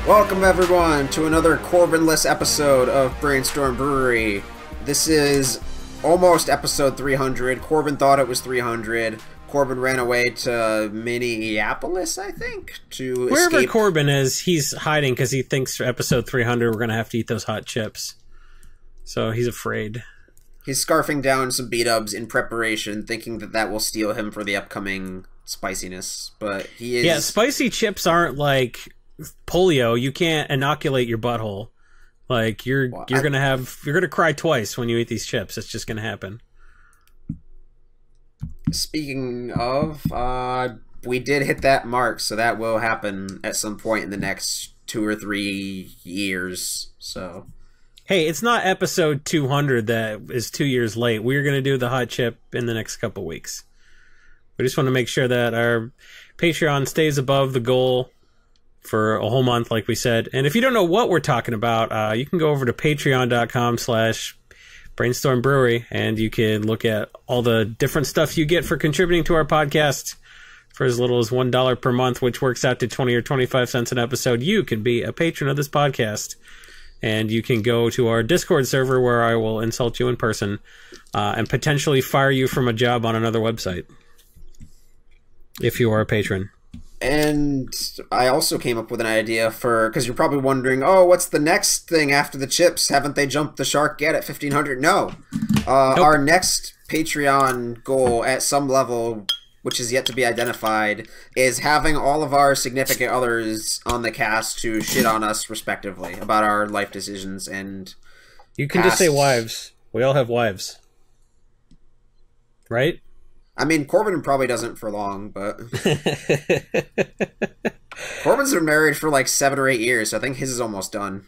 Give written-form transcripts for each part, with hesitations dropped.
Welcome everyone to another Corbin-less episode of Brainstorm Brewery. This is almost episode 300. Corbin thought it was 300. Corbin ran away to Minneapolis, I think, to wherever escape. Corbin is, he's hiding because he thinks for episode 300 we're going to have to eat those hot chips. So he's afraid. He's scarfing down some beat-ups in preparation, thinking that that will steal him for the upcoming spiciness. But he is... Yeah, spicy chips aren't like polio. You can't inoculate your butthole. Like you're gonna cry twice when you eat these chips. It's just gonna happen. Speaking of, we did hit that mark, so that will happen at some point in the next 2 or 3 years. So, hey, it's not episode 200 that is 2 years late. We're gonna do the hot chip in the next couple weeks. We just want to make sure that our Patreon stays above the goal for a whole month, like we said. And if you don't know what we're talking about, you can go over to patreon.com/Brainstorm Brewery, and you can look at all the different stuff you get for contributing to our podcast for as little as $1 per month, which works out to 20 or 25 cents an episode. You can be a patron of this podcast, and you can go to our Discord server where I will insult you in person and potentially fire you from a job on another website if you are a patron. And I also came up with an idea for, because you're probably wondering, oh, what's the next thing after the chips? Haven't they jumped the shark yet at 1,500? No. Nope. Our next Patreon goal at some level, which is yet to be identified, is having all of our significant others on the cast to shit on us respectively about our life decisions and you can just say wives. We all have wives. Right? I mean, Corbin probably doesn't for long, but Corbin's been married for like 7 or 8 years, so I think his is almost done.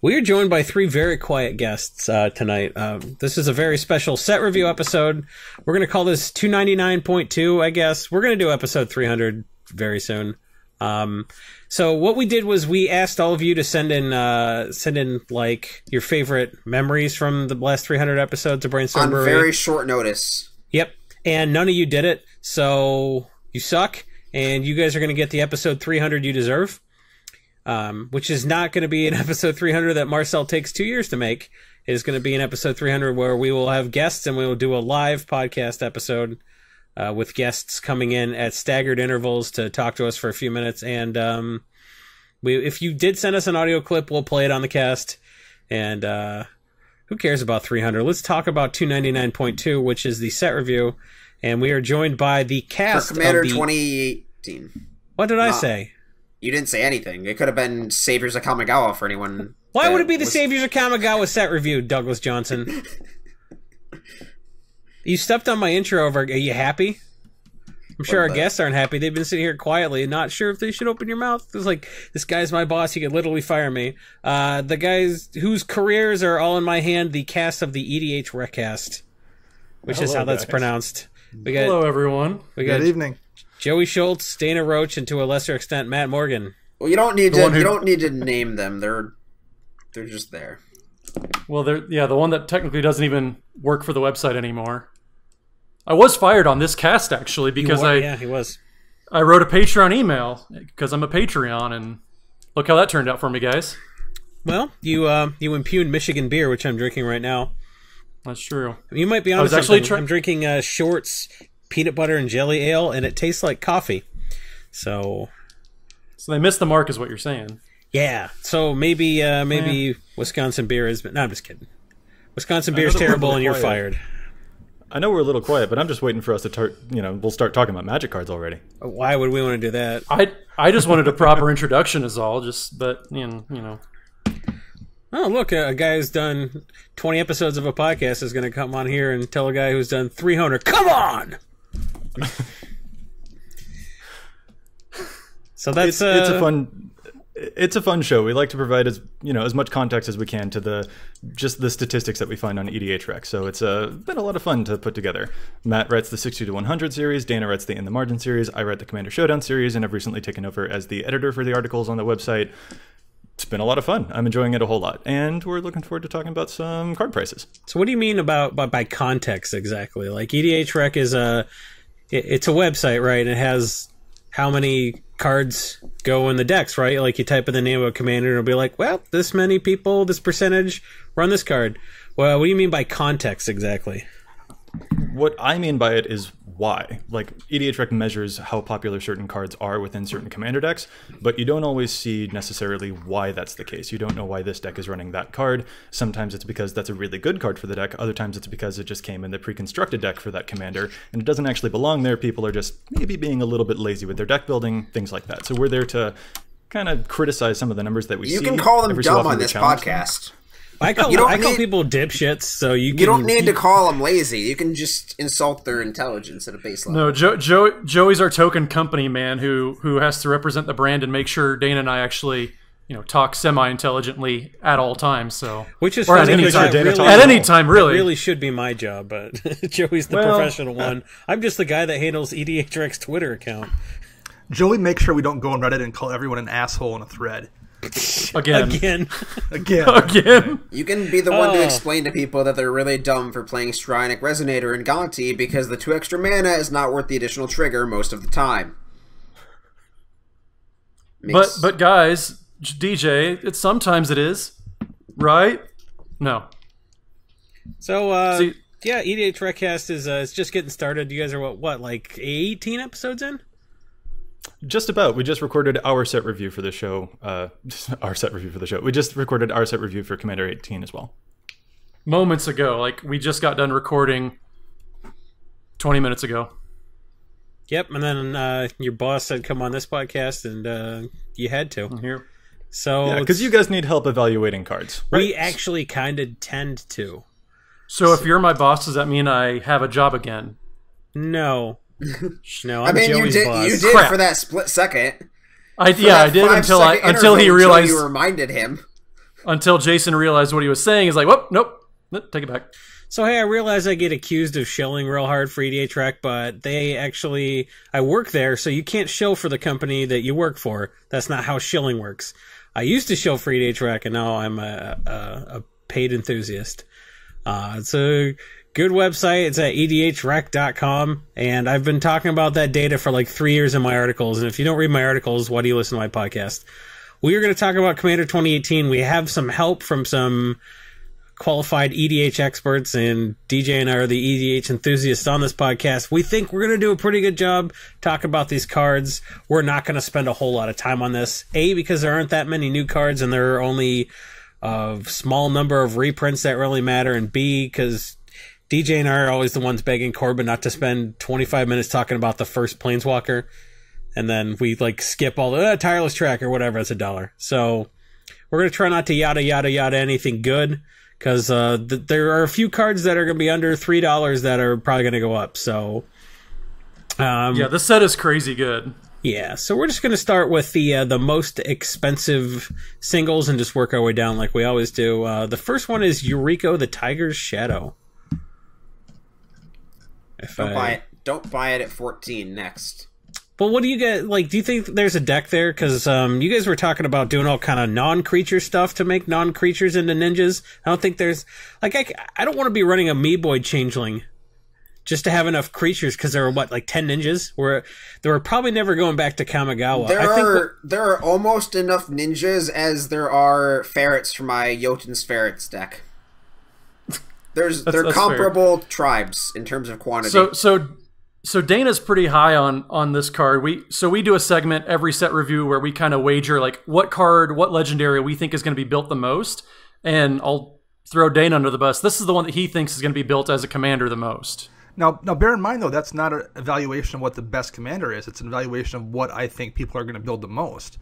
We are joined by 3 very quiet guests tonight. This is a very special set review episode. We're going to call this 299.2, I guess. We're going to do episode 300 very soon. So what we did was we asked all of you to send in like your favorite memories from the last 300 episodes of Brainstorm Brewery. On very short notice. Yep. And none of you did it, so you suck, and you guys are going to get the episode 300 you deserve, which is not going to be an episode 300 that Marcel takes 2 years to make. It is going to be an episode 300 where we will have guests, and we will do a live podcast episode with guests coming in at staggered intervals to talk to us for a few minutes. And if you did send us an audio clip, we'll play it on the cast, and who cares about 300? Let's talk about 299.2, which is the set review. And we are joined by the cast for Commander of the... 2018. What did I say? You didn't say anything. It could have been Saviors of Kamigawa for anyone. Why would it be the Saviors of Kamigawa set review, Douglas Johnson? You stepped on my intro over. Are you happy? I'm sure our guests aren't happy. They've been sitting here quietly and not sure if they should open your mouth. It's like, this guy's my boss. He could literally fire me. The guys whose careers are all in my hand, the cast of the EDHREC cast, which is how that's pronounced. Hello, everyone. Good evening. Joey Schultz, Dana Roach, and to a lesser extent, Matt Morgan. Well, you don't need to name them. They're just there. Well, the one that technically doesn't even work for the website anymore. I was fired on this cast actually because he was. I wrote a Patreon email because I'm a Patreon, and look how that turned out for me, guys. Well, you impugned Michigan beer, which I'm drinking right now. That's true. You might be honest. I'm drinking Shorts peanut butter and jelly ale, and it tastes like coffee. So they missed the mark, is what you're saying? Yeah. So maybe Wisconsin beer is. No, I'm just kidding. Wisconsin beer is terrible, and you're fired. I know we're a little quiet, but I'm just waiting for us to we'll start talking about Magic cards already. Why would we want to do that? I just wanted a proper introduction is all, but you know. Oh, look, a guy who's done 20 episodes of a podcast is going to come on here and tell a guy who's done 300, come on! So that's it's a fun show. We like to provide as much context as we can to the statistics that we find on EDHREC. So it's been a lot of fun to put together. Matt writes the 60 to 100 series. Dana writes the In the Margin series. I write the Commander Showdown series, and I've recently taken over as the editor for the articles on the website. It's been a lot of fun. I'm enjoying it a whole lot, and we're looking forward to talking about some card prices. So what do you mean by context exactly? Like EDHREC is it's a website, right? And it has how many cards go in the decks, right? Like you type in the name of a commander and it'll be like, well, this many people, this percentage run this card. Well, what do you mean by context exactly? What I mean by it is why. Like, EDHREC measures how popular certain cards are within certain commander decks, but you don't always see necessarily why that's the case. You don't know why this deck is running that card. Sometimes it's because that's a really good card for the deck. Other times it's because it just came in the pre-constructed deck for that commander, and it doesn't actually belong there. People are just maybe being a little bit lazy with their deck building, things like that. So we're there to kind of criticize some of the numbers that we see. You can call them Every so dumb often on we this challenge them. podcast. I call people dipshits, so you don't need to call them lazy. You can just insult their intelligence at a base level. No, Joey's our token company man who has to represent the brand and make sure Dana and I actually, talk semi-intelligently at all times. So, which is funny, at any time, at any time, really. It really should be my job, but Joey's the professional one. I'm just the guy that handles EDHREC's Twitter account. Joey makes sure we don't go on Reddit and call everyone an asshole in a thread. Again. You can be the one to explain to people that they're really dumb for playing Strionic Resonator and Gonti because the 2 extra mana is not worth the additional trigger most of the time. But guys, DJ, sometimes it is, right? No. So yeah, EDHRECast is just getting started. You guys are what like 18 episodes in? Just about. We just recorded our set review for the show. We just recorded our set review for Commander 18 as well. Moments ago. Like, we just got done recording 20 minutes ago. Yep, and then your boss said come on this podcast, and you had to. I'm here. So yeah, because you guys need help evaluating cards. Right? We actually kind of tend to. So if you're my boss, does that mean I have a job again? No. No, I'm Joey's boss. You did for that split second. I did until he realized you reminded him. Until Jason realized what he was saying. He's like, "Whoop, nope, take it back." So hey, I realize I get accused of shilling real hard for EDHREC, but I work there, so you can't shill for the company that you work for. That's not how shilling works. I used to shill for EDHREC, and now I'm a paid enthusiast. It's a good website. It's at edhrec.com, and I've been talking about that data for like 3 years in my articles, and if you don't read my articles, why do you listen to my podcast? We are going to talk about Commander 2018. We have some help from some qualified EDH experts, and DJ and I are the EDH enthusiasts on this podcast. We think we're going to do a pretty good job talking about these cards. We're not going to spend a whole lot of time on this. A, because there aren't that many new cards, and there are only a small number of reprints that really matter, and B, because DJ and I are always the ones begging Corbin not to spend 25 minutes talking about the first Planeswalker, and then we like skip all the tireless track or whatever. It's $1. So we're going to try not to yada yada yada anything good, because there are a few cards that are going to be under $3 that are probably going to go up. So yeah, this set is crazy good. Yeah, so we're just going to start with the most expensive singles and just work our way down like we always do. The first one is Yuriko the Tiger's Shadow. Don't buy it at 14 next. But what do you get? Like, do you think there's a deck there? Because you guys were talking about doing all kind of non-creature stuff to make non-creatures into ninjas. I don't think there's like I don't want to be running a Meeboy Changeling just to have enough creatures, because there are like 10 ninjas. They were probably never going back to Kamigawa. There are almost enough ninjas as there are ferrets for my Jotun's Ferrets deck. They're comparable tribes in terms of quantity. So Dana's pretty high on this card. We do a segment every set review where we kind of wager like what legendary we think is going to be built the most, and I'll throw Dana under the bus. This is the one that he thinks is going to be built as a commander the most. Now bear in mind though, that's not an evaluation of what the best commander is. It's an evaluation of what I think people are going to build the most.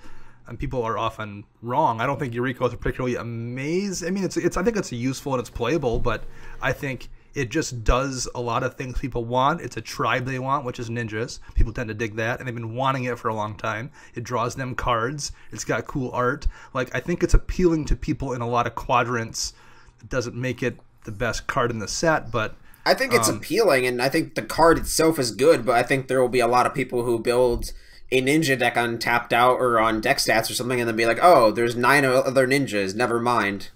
And people are often wrong. I don't think Yuriko is particularly amazing. I mean, I think it's useful and it's playable, but I think it just does a lot of things people want. It's a tribe they want, which is ninjas. People tend to dig that, and they've been wanting it for a long time. It draws them cards. It's got cool art. Like, I think it's appealing to people in a lot of quadrants. It doesn't make it the best card in the set, but I think it's appealing, and I think the card itself is good, but I think there will be a lot of people who build a ninja deck on tapped out or on deck stats or something, and then be like, oh, there's 9 other ninjas, never mind.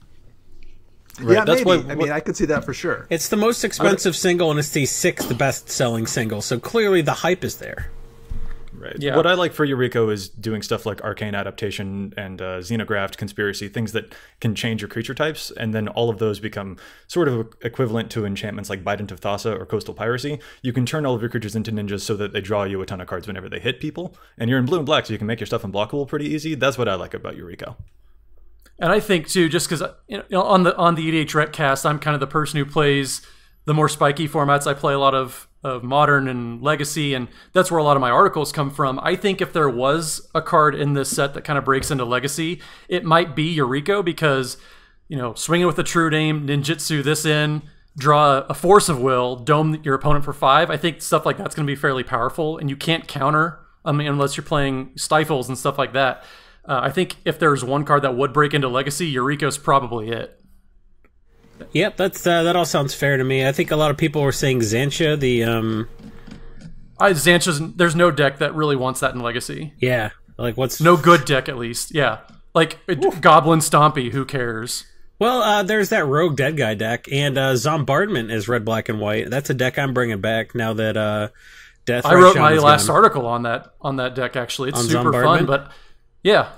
Right. Yeah, that's maybe. I mean, I could see that for sure. It's the most expensive single, and it's the 6th best-selling single, so clearly the hype is there. Right. Yeah. What I like for Yuriko is doing stuff like Arcane Adaptation and Xenographed Conspiracy, things that can change your creature types, and then all of those become sort of equivalent to enchantments like Bident of Thassa or Coastal Piracy. You can turn all of your creatures into ninjas so that they draw you a ton of cards whenever they hit people, and you're in blue and black, so you can make your stuff unblockable pretty easy. That's what I like about Yuriko. And I think too, just because on the EDHREC cast, I'm kind of the person who plays the more spiky formats. I play a lot of Modern and Legacy, and that's where a lot of my articles come from. I think if there was a card in this set that kind of breaks into Legacy, it might be Yuriko, because, swinging with a True Name, ninjutsu this in, draw a Force of Will, dome your opponent for 5. I think stuff like that's going to be fairly powerful, and you can't counter, unless you're playing Stifles and stuff like that. I think if there's one card that would break into Legacy, Yuriko's probably it. Yep, that all sounds fair to me. I think a lot of people were saying Xantia, Xantia's, there's no deck that really wants that in Legacy. Yeah, like what's... No good deck, at least, yeah. Like, Goblin Stompy, who cares? Well, there's that Rogue Dead Guy deck, and Zombardment is red, black, and white. That's a deck I'm bringing back now that Death I wrote my last article on that deck, actually. It's super fun, but... Yeah,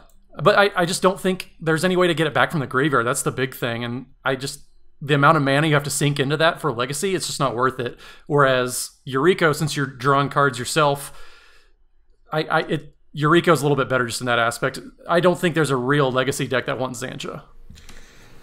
but I just don't think there's any way to get it back from the graveyard. That's the big thing, and the amount of mana you have to sink into that for Legacy, it's just not worth it. Whereas Yuriko, since you're drawing cards yourself, Yuriko's a little bit better just in that aspect. I don't think there's a real Legacy deck that wants Xantia.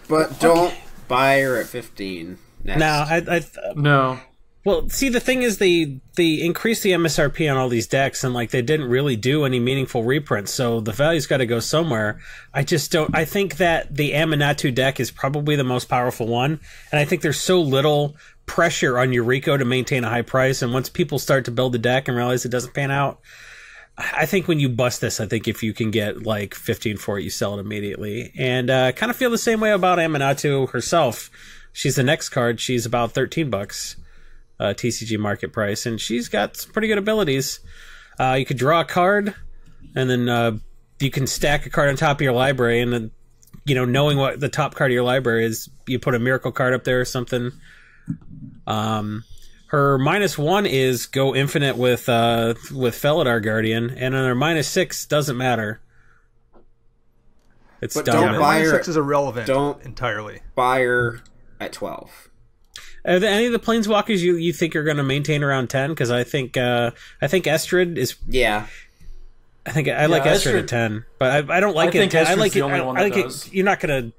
But don't buy her at 15 next. No, No. Well, see, the thing is they increased the MSRP on all these decks, and they didn't really do any meaningful reprints, so the value's got to go somewhere. I think that the Aminatu deck is probably the most powerful one, and I think there's so little pressure on Yuriko to maintain a high price, and once people start to build the deck and realize it doesn't pan out, I think when you bust this, I think if you can get 15 for it, you sell it immediately. And kind of feel the same way about Aminatu herself. She's the next card. She's about $13. TCG market price, and she's got some pretty good abilities. You could draw a card, and then you can stack a card on top of your library, and then, knowing what the top card of your library is, you put a miracle card up there or something. Her -1 is go infinite with Felidar Guardian, and on her -6 doesn't matter. It's but dumb. don't buy her. -6 is irrelevant. Don't entirely buy her at 12. Are there any of the Planeswalkers you think are going to maintain around 10? Because I think Estrid is. Yeah. I like Estrid at 10, but I don't like it. I like it. I like it. You're not going to.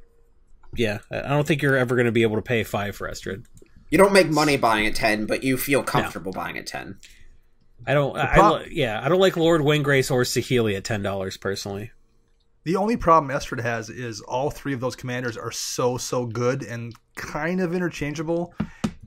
Yeah, I don't think you're ever going to be able to pay 5 for Estrid. You don't make money buying at 10, but you feel comfortable buying at 10. I don't. I don't like Lord Windgrace or Saheeli at $10 personally. The only problem Estrid has is all 3 of those commanders are so good and kind of interchangeable,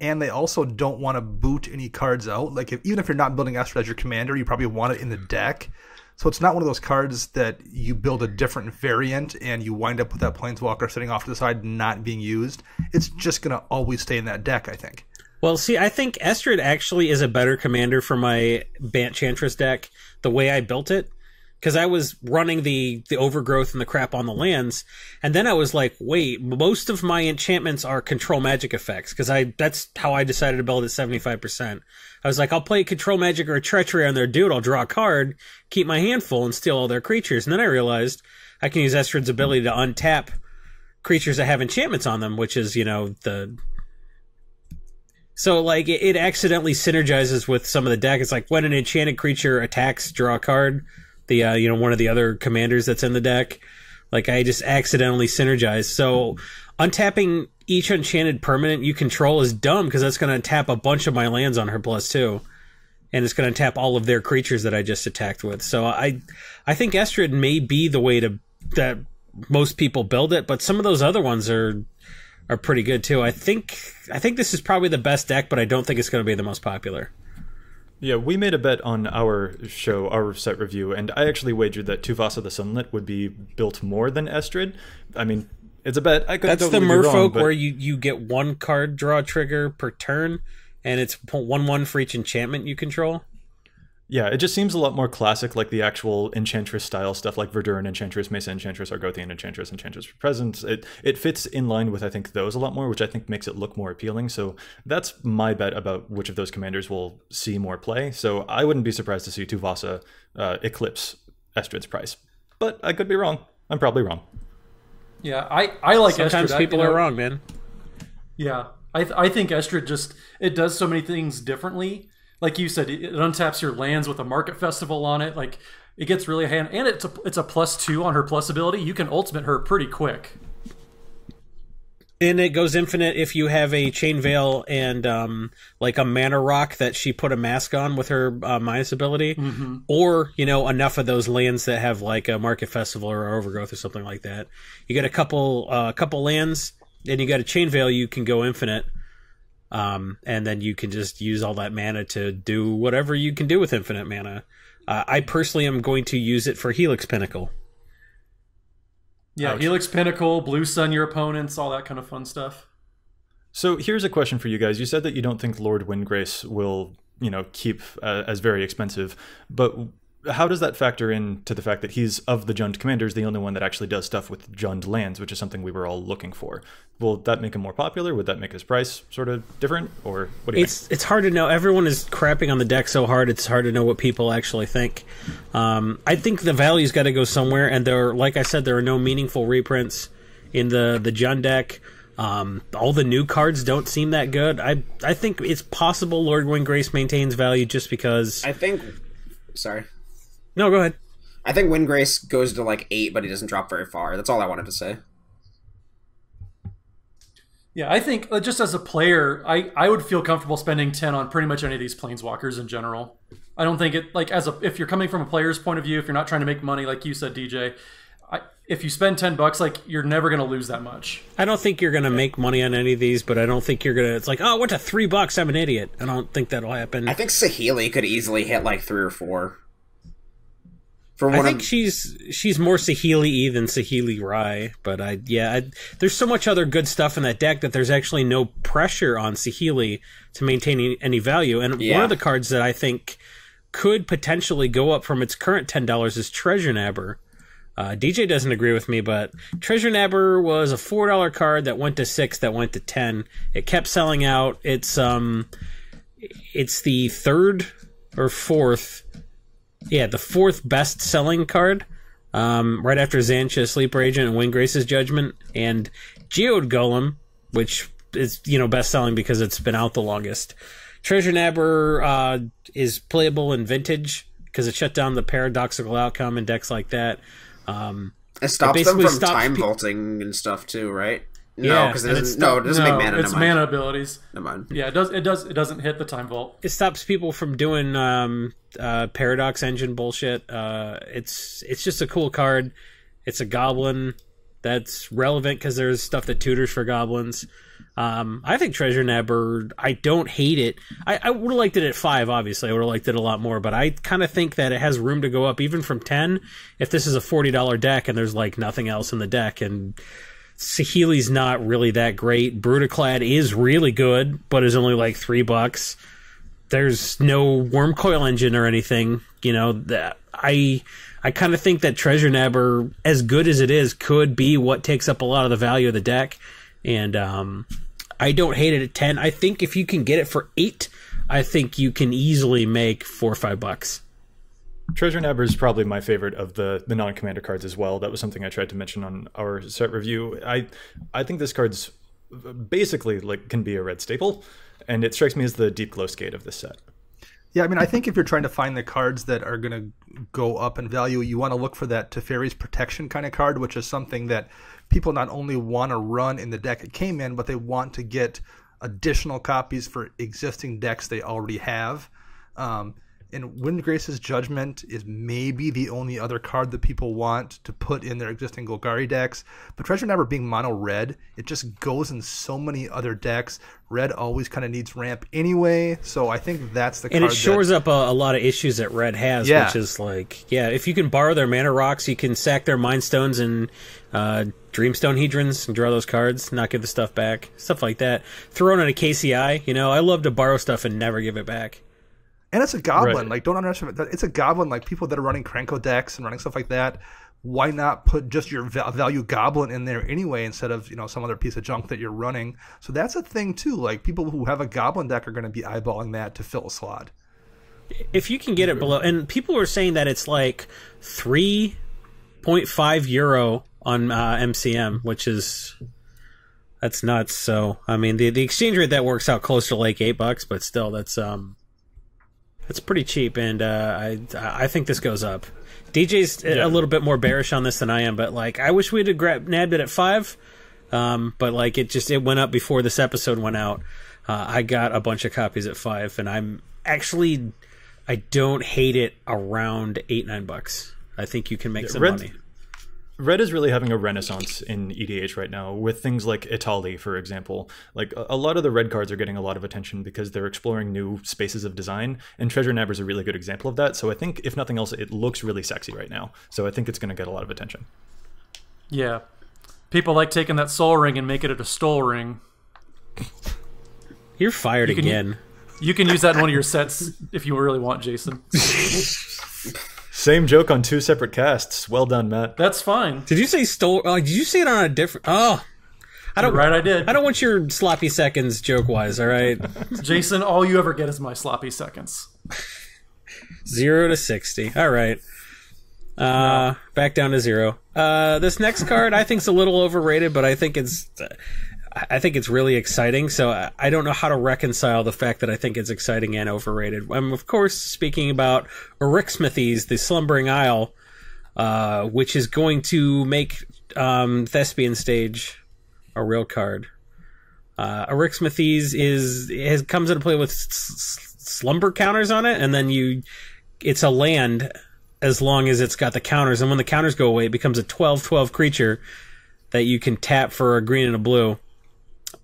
and they also don't want to boot any cards out. Even if you're not building Estrid as your commander, you probably want it in the deck. So it's not one of those cards that you build a different variant and you wind up with that Planeswalker sitting off to the side not being used. It's just going to always stay in that deck, I think. Well, see, I think Estrid actually is a better commander for my Enchantress deck, the way I built it. Because I was running the overgrowth and the crap on the lands, and then I was like, wait, most of my enchantments are control magic effects, because that's how I decided to build at 75%. I was like, I'll play control magic or a treachery on their dude, I'll draw a card, keep my hand full, and steal all their creatures. And then I realized I can use Estrid's ability to untap creatures that have enchantments on them, which is, So, it accidentally synergizes with some of the deck. It's like when an enchanted creature attacks, draw a card. One of the other commanders that's in the deck. I just accidentally synergized. So untapping each enchanted permanent you control is dumb, because that's going to tap a bunch of my lands on her +2. And it's going to tap all of their creatures that I just attacked with. So I think Estrid may be the way that most people build it, but some of those other ones are pretty good too. I think this is probably the best deck, but I don't think it's going to be the most popular. Yeah, we made a bet on our show, our set review, and I actually wagered that Tuvasa the Sunlit would be built more than Estrid. I mean, it's a bet. That's the Merfolk where you get 1 card draw trigger per turn, and it's 1/1 for each enchantment you control. Yeah, it just seems a lot more classic, like the actual Enchantress style stuff, like Verduran Enchantress, Mesa Enchantress, Argothian Enchantress, Enchantress for Presence. It fits in line with, I think, those a lot more, which I think makes it look more appealing. So that's my bet about which of those commanders will see more play. So I wouldn't be surprised to see Tuvasa eclipse Estrid's price. But I could be wrong. I'm probably wrong. Yeah, I like Estrid. Sometimes people are wrong, man. Yeah, I think Estrid just, it does so many things differently. Like you said, it untaps your lands with a Market Festival on it. Like, it gets really hand, and it's a +2 on her plus ability. You can ultimate her pretty quick. And it goes infinite if you have a Chain Veil and like a mana rock that she put a mask on with her minus ability, or enough of those lands that have like a Market Festival or Overgrowth or something like that. You get a couple lands, and you got a Chain Veil. You can go infinite. And then you can just use all that mana to do whatever you can do with infinite mana. I personally am going to use it for Helix Pinnacle. Yeah, ouch. Helix Pinnacle, Blue Sun your opponents, all that kind of fun stuff. So here's a question for you guys. You said that you don't think Lord Windgrace will, keep as very expensive, but how does that factor into the fact that he's, of the Jund commanders, the only one that actually does stuff with Jund lands, which is something we were all looking for? Will that make him more popular? Would that make his price sort of different? Or what do you think? It's hard to know. Everyone is crapping on the deck so hard, it's hard to know what people actually think. I think the value's got to go somewhere, and like I said, there are no meaningful reprints in the Jund deck. All the new cards don't seem that good. I think it's possible Lord Windgrace maintains value just because... Sorry. No, go ahead. I think Windgrace goes to like 8, but he doesn't drop very far. That's all I wanted to say. Yeah, I think just as a player, I would feel comfortable spending 10 on pretty much any of these Planeswalkers in general. I don't think it, like, if you're coming from a player's point of view, if you're not trying to make money, like you said, DJ, if you spend $10, like, you're never going to lose that much. I don't think you're going to make money on any of these, but I don't think you're going to, it's like, oh, I went to $3, I'm an idiot. I don't think that'll happen. I think Saheeli could easily hit like 3 or 4. I think she's more Saheeli than Saheeli Rai, but there's so much other good stuff in that deck that there's actually no pressure on Saheeli to maintain any value. And one of the cards that I think could potentially go up from its current $10 is Treasure Nabber. DJ doesn't agree with me, but Treasure Nabber was a $4 card that went to 6, that went to 10. It kept selling out. It's the 3rd or 4th. Yeah, the 4th best-selling card, right after Xantia, Sleeper Agent, and Windgrace's Judgment, and Geode Golem, which is, best-selling because it's been out the longest. Treasure Nabber is playable in Vintage because it shut down the Paradoxical Outcome and decks like that. It stops them from time vaulting and stuff too, right? No, because it doesn't make mana. It's mana abilities. Never mind. Yeah, it doesn't hit the time vault. It stops people from doing Paradox Engine bullshit. It's just a cool card. It's a goblin that's relevant because there's stuff that tutors for goblins. I think Treasure Nabber, I don't hate it. I would have liked it at 5, obviously. I would have liked it a lot more, but I kind of think that it has room to go up even from 10 if this is a $40 deck and there's like nothing else in the deck. And Saheeli's not really that great. Brutaclad is really good, but is only like $3. There's no Wormcoil Engine or anything. That I kind of think that Treasure Nabber, as good as it is, could be what takes up a lot of the value of the deck. And I don't hate it at 10. I think if you can get it for 8, I think you can easily make $4 or $5. Treasure Nabber is probably my favorite of the non-commander cards as well. That was something I tried to mention on our set review. I think this card's basically can be a red staple, and it strikes me as the deep glow skate of this set. Yeah, I mean, I think if you're trying to find the cards that are going to go up in value, you want to look for that Teferi's Protection kind of card, which is something that people not only want to run in the deck it came in, but they want to get additional copies for existing decks they already have. And Windgrace's Judgment is maybe the only other card that people want to put in their existing Golgari decks. But Treasure Nabber being mono-red, it just goes in so many other decks. Red always kind of needs ramp anyway, so I think that's the card. And it shores up a lot of issues that Red has, which is if you can borrow their mana rocks, you can sack their Mind Stones and Dreamstone Hedrons and draw those cards, not give the stuff back, stuff like that. Throw in a KCI, I love to borrow stuff and never give it back. And it's a goblin. Right. Like, don't underestimate that. It's a goblin. Like, people that are running Krenko decks and running stuff like that, why not put just your value goblin in there anyway instead of, you know, some other piece of junk that you're running? So that's a thing too. Like, people who have a goblin deck are going to be eyeballing that to fill a slot. If you can get it below, and people are saying that it's like 3.5 euro on MCM, which is, that's nuts. So I mean, the exchange rate that works out close to like $8, but still, that's pretty cheap, and I think this goes up. DJ's a little bit more bearish on this than I am, but like, I wish we'd have nabbed it at 5, but like, it went up before this episode went out. I got a bunch of copies at 5, and I don't hate it around $8-9. I think you can make some money. Red is really having a renaissance in EDH right now with things like Italy, for example. Like, a lot of the red cards are getting a lot of attention because they're exploring new spaces of design, and Treasure Nabber is a really good example of that. So I think, if nothing else, it looks really sexy right now. So I think it's going to get a lot of attention. Yeah. People like taking that Soul Ring and making it a Stole Ring. You're fired again. You can use that in one of your sets if you really want, Jason. Same joke on 2 separate casts. Well done, Matt. That's fine. Did you say stole? Did you say it on a different? Oh, You're right, I did. I don't want your sloppy seconds joke wise. All right, Jason. All you ever get is my sloppy seconds. 0 to 60. All right. Back down to 0. This next card I think is a little overrated, but I think it's really exciting. So I don't know how to reconcile the fact that I think it's exciting and overrated. I'm of course speaking about EDHREC, the Slumbering Isle, which is going to make Thespian Stage a real card. EDHREC comes into play with slumber counters on it, and then it's a land as long as it's got the counters, and when the counters go away, it becomes a 12/12 creature that you can tap for a green and a blue.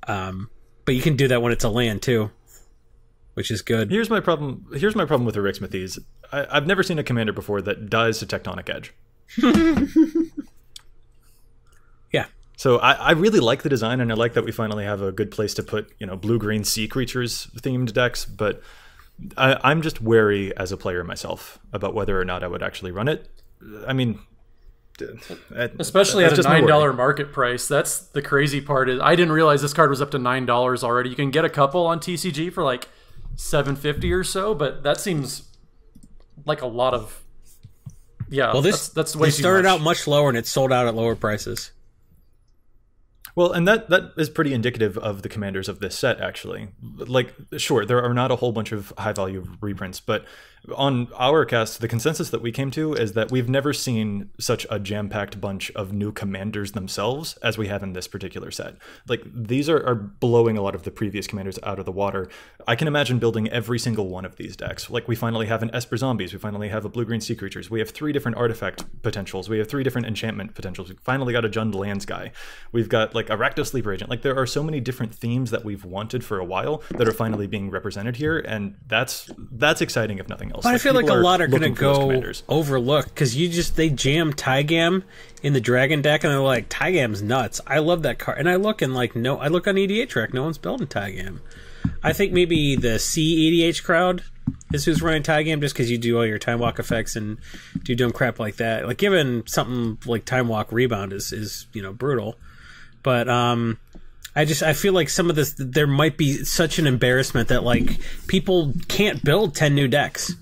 But you can do that when it's a land too, which is good. Here's my problem with EDHREC. I've never seen a commander before that dies to Tectonic Edge. Yeah. So I really like the design, and I like that we finally have a good place to put, you know, blue-green sea creatures themed decks, but I'm just wary as a player myself about whether or not I would actually run it. I mean, especially at a $9 market price. That's the crazy part. Is I didn't realize this card was up to $9 already. You can get a couple on TCG for like $7.50 or so, but that seems like a lot of. Yeah, well, that's way too much. They started out much lower, and it sold out at lower prices. Well, and that is pretty indicative of the commanders of this set, actually. Like, sure, there are not a whole bunch of high-value reprints, but on our cast, the consensus that we came to is that we've never seen such a jam-packed bunch of new commanders themselves as we have in this particular set. Like, these are blowing a lot of the previous commanders out of the water. I can imagine building every single one of these decks. Like, we finally have an Esper Zombies, we finally have a Blue-Green Sea Creatures, we have 3 different artifact potentials, we have 3 different enchantment potentials, we finally got a Jund Lands guy, we've got, like, a Rakdos Sleeper Agent. Like, there are so many different themes that we've wanted for a while that are finally being represented here, and that's exciting if nothing else. But I feel like a lot are going to go overlooked because they jam Tygam in the Dragon deck, and they're like, Tygam's nuts. I love that card, and I look on EDHREC, no one's building Tygam. I think maybe the CEDH crowd is who's running Tygam, just because you do all your Time Walk effects and do dumb crap like that. Like, given something like Time Walk Rebound is brutal. But I feel like some of this, there might be such an embarrassment that like people can't build 10 new decks.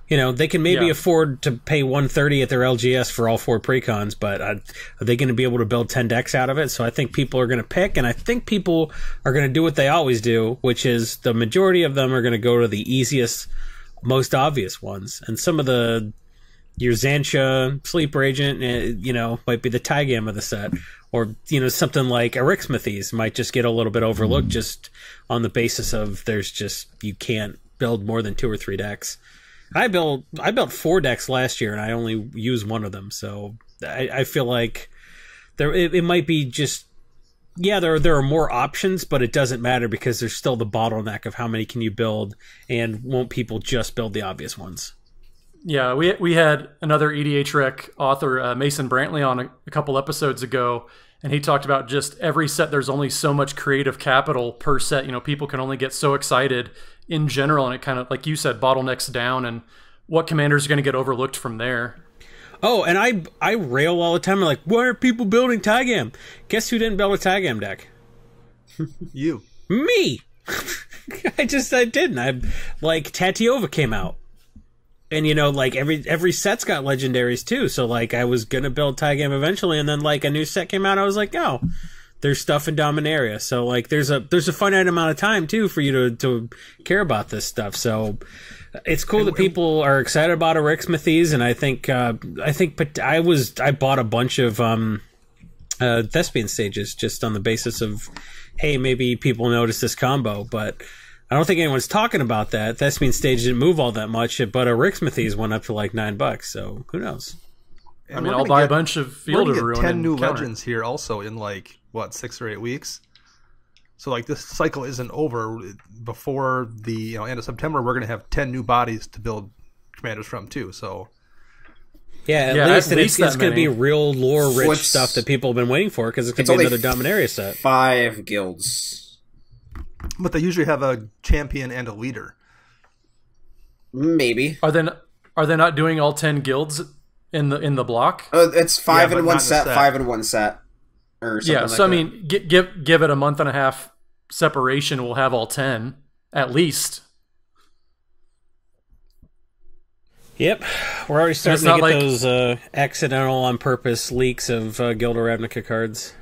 They can maybe afford to pay $130 at their LGS for all 4 precons, but are they going to be able to build 10 decks out of it? So I think people are going to pick, and I think people are going to do what they always do, which is the majority of them are going to go to the easiest, most obvious ones. And some of your Xantia Sleeper Agent, might be the Tygam of the set. Or, something like EDHREC might just get a little bit overlooked just on the basis of you can't build more than 2 or 3 decks. I built 4 decks last year, and I only used 1 of them. So I feel like it might be just, there are more options, but it doesn't matter because there's still the bottleneck of how many can you build, and won't people just build the obvious ones? Yeah, we had another EDHREC author, Mason Brantley, on a couple episodes ago, and he talked about just every set, there's only so much creative capital per set. People can only get so excited in general, and it kind of, like you said, bottlenecks down, and what commanders are going to get overlooked from there. Oh, and I rail all the time. I'm like, why are people building Tygam? Guess who didn't build a Tygam deck? You. Me. I didn't. Like, Tatiova came out. And, like, every set's got legendaries, too. So, like, I was going to build Tygam eventually, and then, like, a new set came out. I was like, oh, there's stuff in Dominaria. So, like, there's a finite amount of time, too, for you to care about this stuff. So it's cool that people are excited about Erixmathes, and I think I bought a bunch of Thespian stages just on the basis of, hey, maybe people notice this combo, but I don't think anyone's talking about that. Thespian stage didn't move all that much, but Erixmathes went up to like $9, so who knows? I mean, I'll buy a bunch of Field of Ruin. 10 new legends here also in like, 6 or 8 weeks? So, like, this cycle isn't over. Before the end of September, we're going to have 10 new bodies to build commanders from, too. So, at least it's going to be real lore-rich stuff that people have been waiting for, because it's going to be another Dominaria set. 5 guilds. But they usually have a champion and a leader. Maybe. Are they not doing all 10 guilds in the block? It's 5 in one set, 5 in one set. Or something like that. I mean, give it a month and a half separation, we'll have all 10 at least. Yep, we're already starting to get those accidental, on purpose leaks of Guild of Ravnica cards.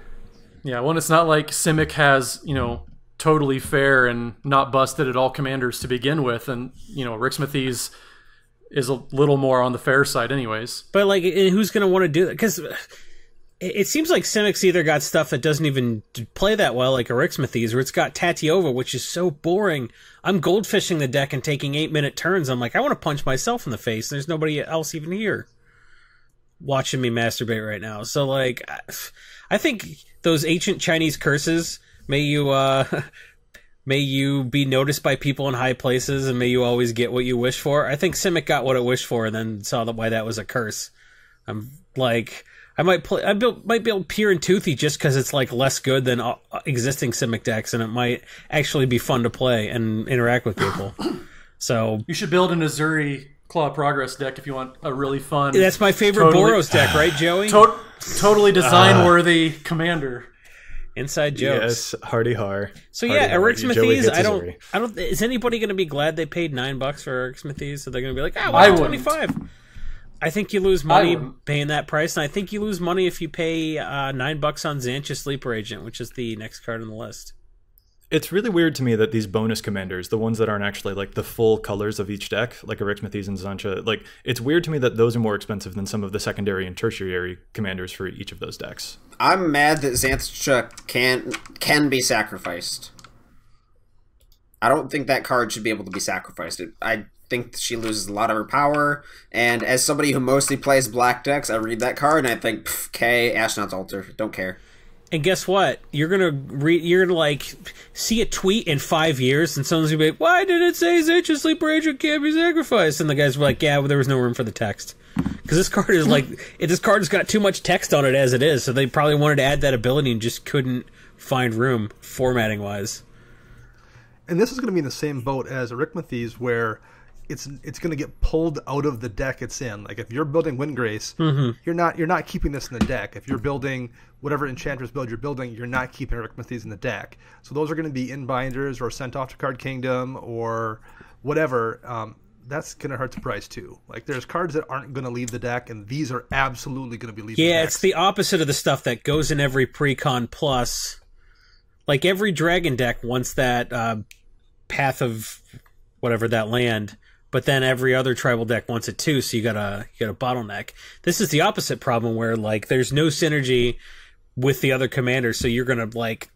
Yeah, well, it's not like Simic has totally fair and not busted at all commanders to begin with, and Erixmathes is a little more on the fair side, anyways. But like, who's going to want to do that? Because it seems like Simic's either got stuff that doesn't even play that well, like Erixmathes, or it's got Tatiova, which is so boring. I'm goldfishing the deck and taking 8-minute turns. I'm like, I want to punch myself in the face. There's nobody else even here watching me masturbate right now. So, like, I think those ancient Chinese curses, may you be noticed by people in high places, and may you always get what you wish for. I think Simic got what it wished for, and then saw why that was a curse. I'm like, I might build Pure and Toothy just because it's like less good than existing Simic decks, and it might actually be fun to play and interact with people. So you should build an Azuri Claw of Progress deck if you want a really fun. That's my favorite Boros deck, right, Joey? Totally design worthy commander. Inside jokes. Yes, hardy har. So yeah, Erixmathes. I don't. Is anybody going to be glad they paid $9 for Erixmathes? So they're going to be like, well, 25. I think you lose money paying that price, and I think you lose money if you pay $9 on Xantcha Sleeper Agent, which is the next card on the list. It's really weird to me that these bonus commanders, the ones that aren't actually like the full colors of each deck, like Erixmathes and Xantcha, like it's weird to me that those are more expensive than some of the secondary and tertiary commanders for each of those decks. I'm mad that Xantcha can be sacrificed. I don't think that card should be able to be sacrificed. I think she loses a lot of her power, and as somebody who mostly plays black decks, I read that card and I think, okay, Ashnod's Altar, don't care. And guess what? You're gonna like see a tweet in 5 years, and someone's gonna be like, "Why did it say Xantcha Sleeper Agent can't be sacrificed?" And the guys were like, "Yeah, well, there was no room for the text because this card is like this card has got too much text on it as it is, so they probably wanted to add that ability and just couldn't find room formatting wise." And this is going to be in the same boat as Erixmathes, where it's going to get pulled out of the deck it's in. Like if you're building Windgrace, you're not keeping this in the deck. If you're building whatever Enchantress build you're building, you're not keeping Erixmathes in the deck. So those are going to be in binders or sent off to Card Kingdom or whatever. That's going to hurt the price too. Like there's cards that aren't going to leave the deck, and these are absolutely going to be leaving. Yeah, the it's the opposite of the stuff that goes in every Precon Plus. Like every Dragon deck wants that Path of whatever that land. But then every other tribal deck wants it too, so you got a bottleneck. This is the opposite problem where like there's no synergy with the other commanders, so you're gonna like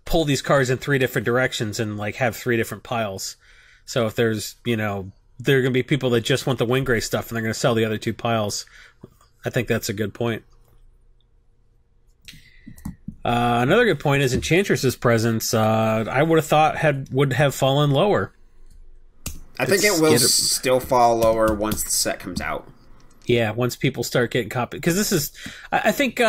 pull these cards in 3 different directions and like have 3 different piles. So if there's there are gonna be people that just want the Windgrace stuff and they're gonna sell the other 2 piles. I think that's a good point. Another good point is Enchantress's presence. I would have thought would have fallen lower. I think it will still fall lower once the set comes out. Yeah, once people start getting copied, because this is, I think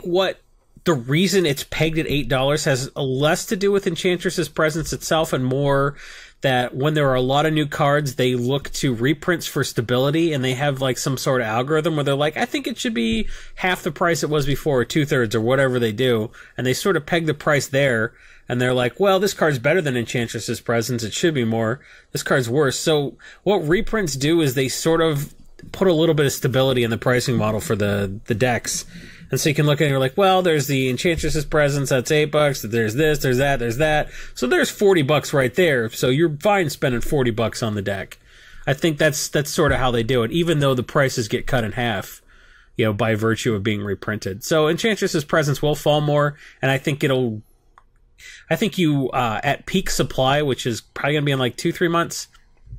what the reason it's pegged at $8 has less to do with Enchantress's presence itself and more that when there are a lot of new cards, they look to reprints for stability, and they have like some sort of algorithm where they're like, I think it should be half the price it was before, or 2/3, or whatever they do, and they sort of peg the price there, and they're like, well, this card's better than Enchantress's presence, it should be more. This card's worse. So what reprints do is they sort of put a little bit of stability in the pricing model for the decks. And so you can look at it and you're like, well, there's the Enchantress's presence, that's $8. There's this, there's that, there's that. So there's $40 right there. So you're fine spending $40 on the deck. I think that's sort of how they do it, even though the prices get cut in half, you know, by virtue of being reprinted. So Enchantress's presence will fall more, and I think you, at peak supply, which is probably going to be in like 2-3 months,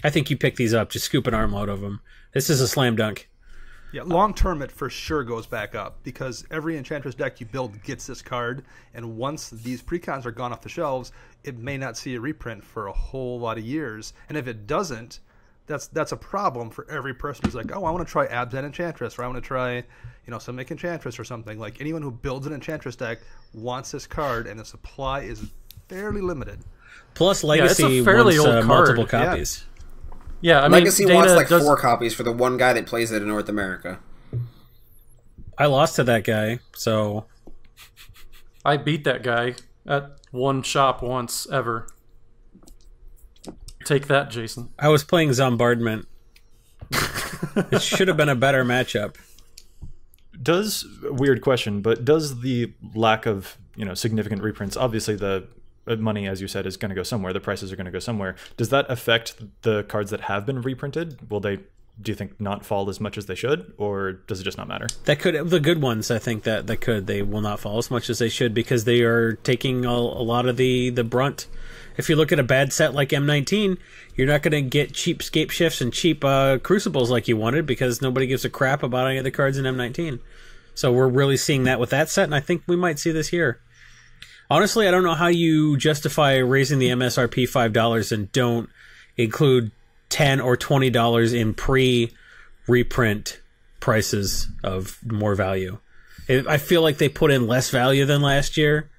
I think you pick these up, just scoop an armload of them. This is a slam dunk. Yeah, long term it for sure goes back up because every Enchantress deck you build gets this card, and once these precons are gone off the shelves, it may not see a reprint for a whole lot of years. And if it doesn't, that's a problem for every person who's like, oh, I want to try Abzan Enchantress, or I want to try, Simic Enchantress or something. Like anyone who builds an Enchantress deck wants this card, and the supply is fairly limited. Plus, Legacy it's a fairly wants old card. multiple copies. Yeah, I mean, Legacy wants like does... 4 copies for the one guy that plays it in North America. I lost to that guy, so... I beat that guy at one shop once, ever. Take that, Jason. I was playing Zombardment. It should have been a better matchup. Weird question, but does the lack of, significant reprints, obviously the money, as you said, is going to go somewhere, the prices are going to go somewhere, does that affect the cards that have been reprinted? Will they, do you think, not fall as much as they should, or does it just not matter? That could, the good ones, I think that they will not fall as much as they should because they are taking a lot of the brunt. If you look at a bad set like M19, you're not going to get cheap Scape Shifts and cheap Crucibles like you wanted because nobody gives a crap about any of the cards in M19. So we're really seeing that with that set, and I think we might see this here. Honestly, I don't know how you justify raising the MSRP $5 and don't include $10 or $20 in pre-reprint prices of more value. I feel like they put in less value than last year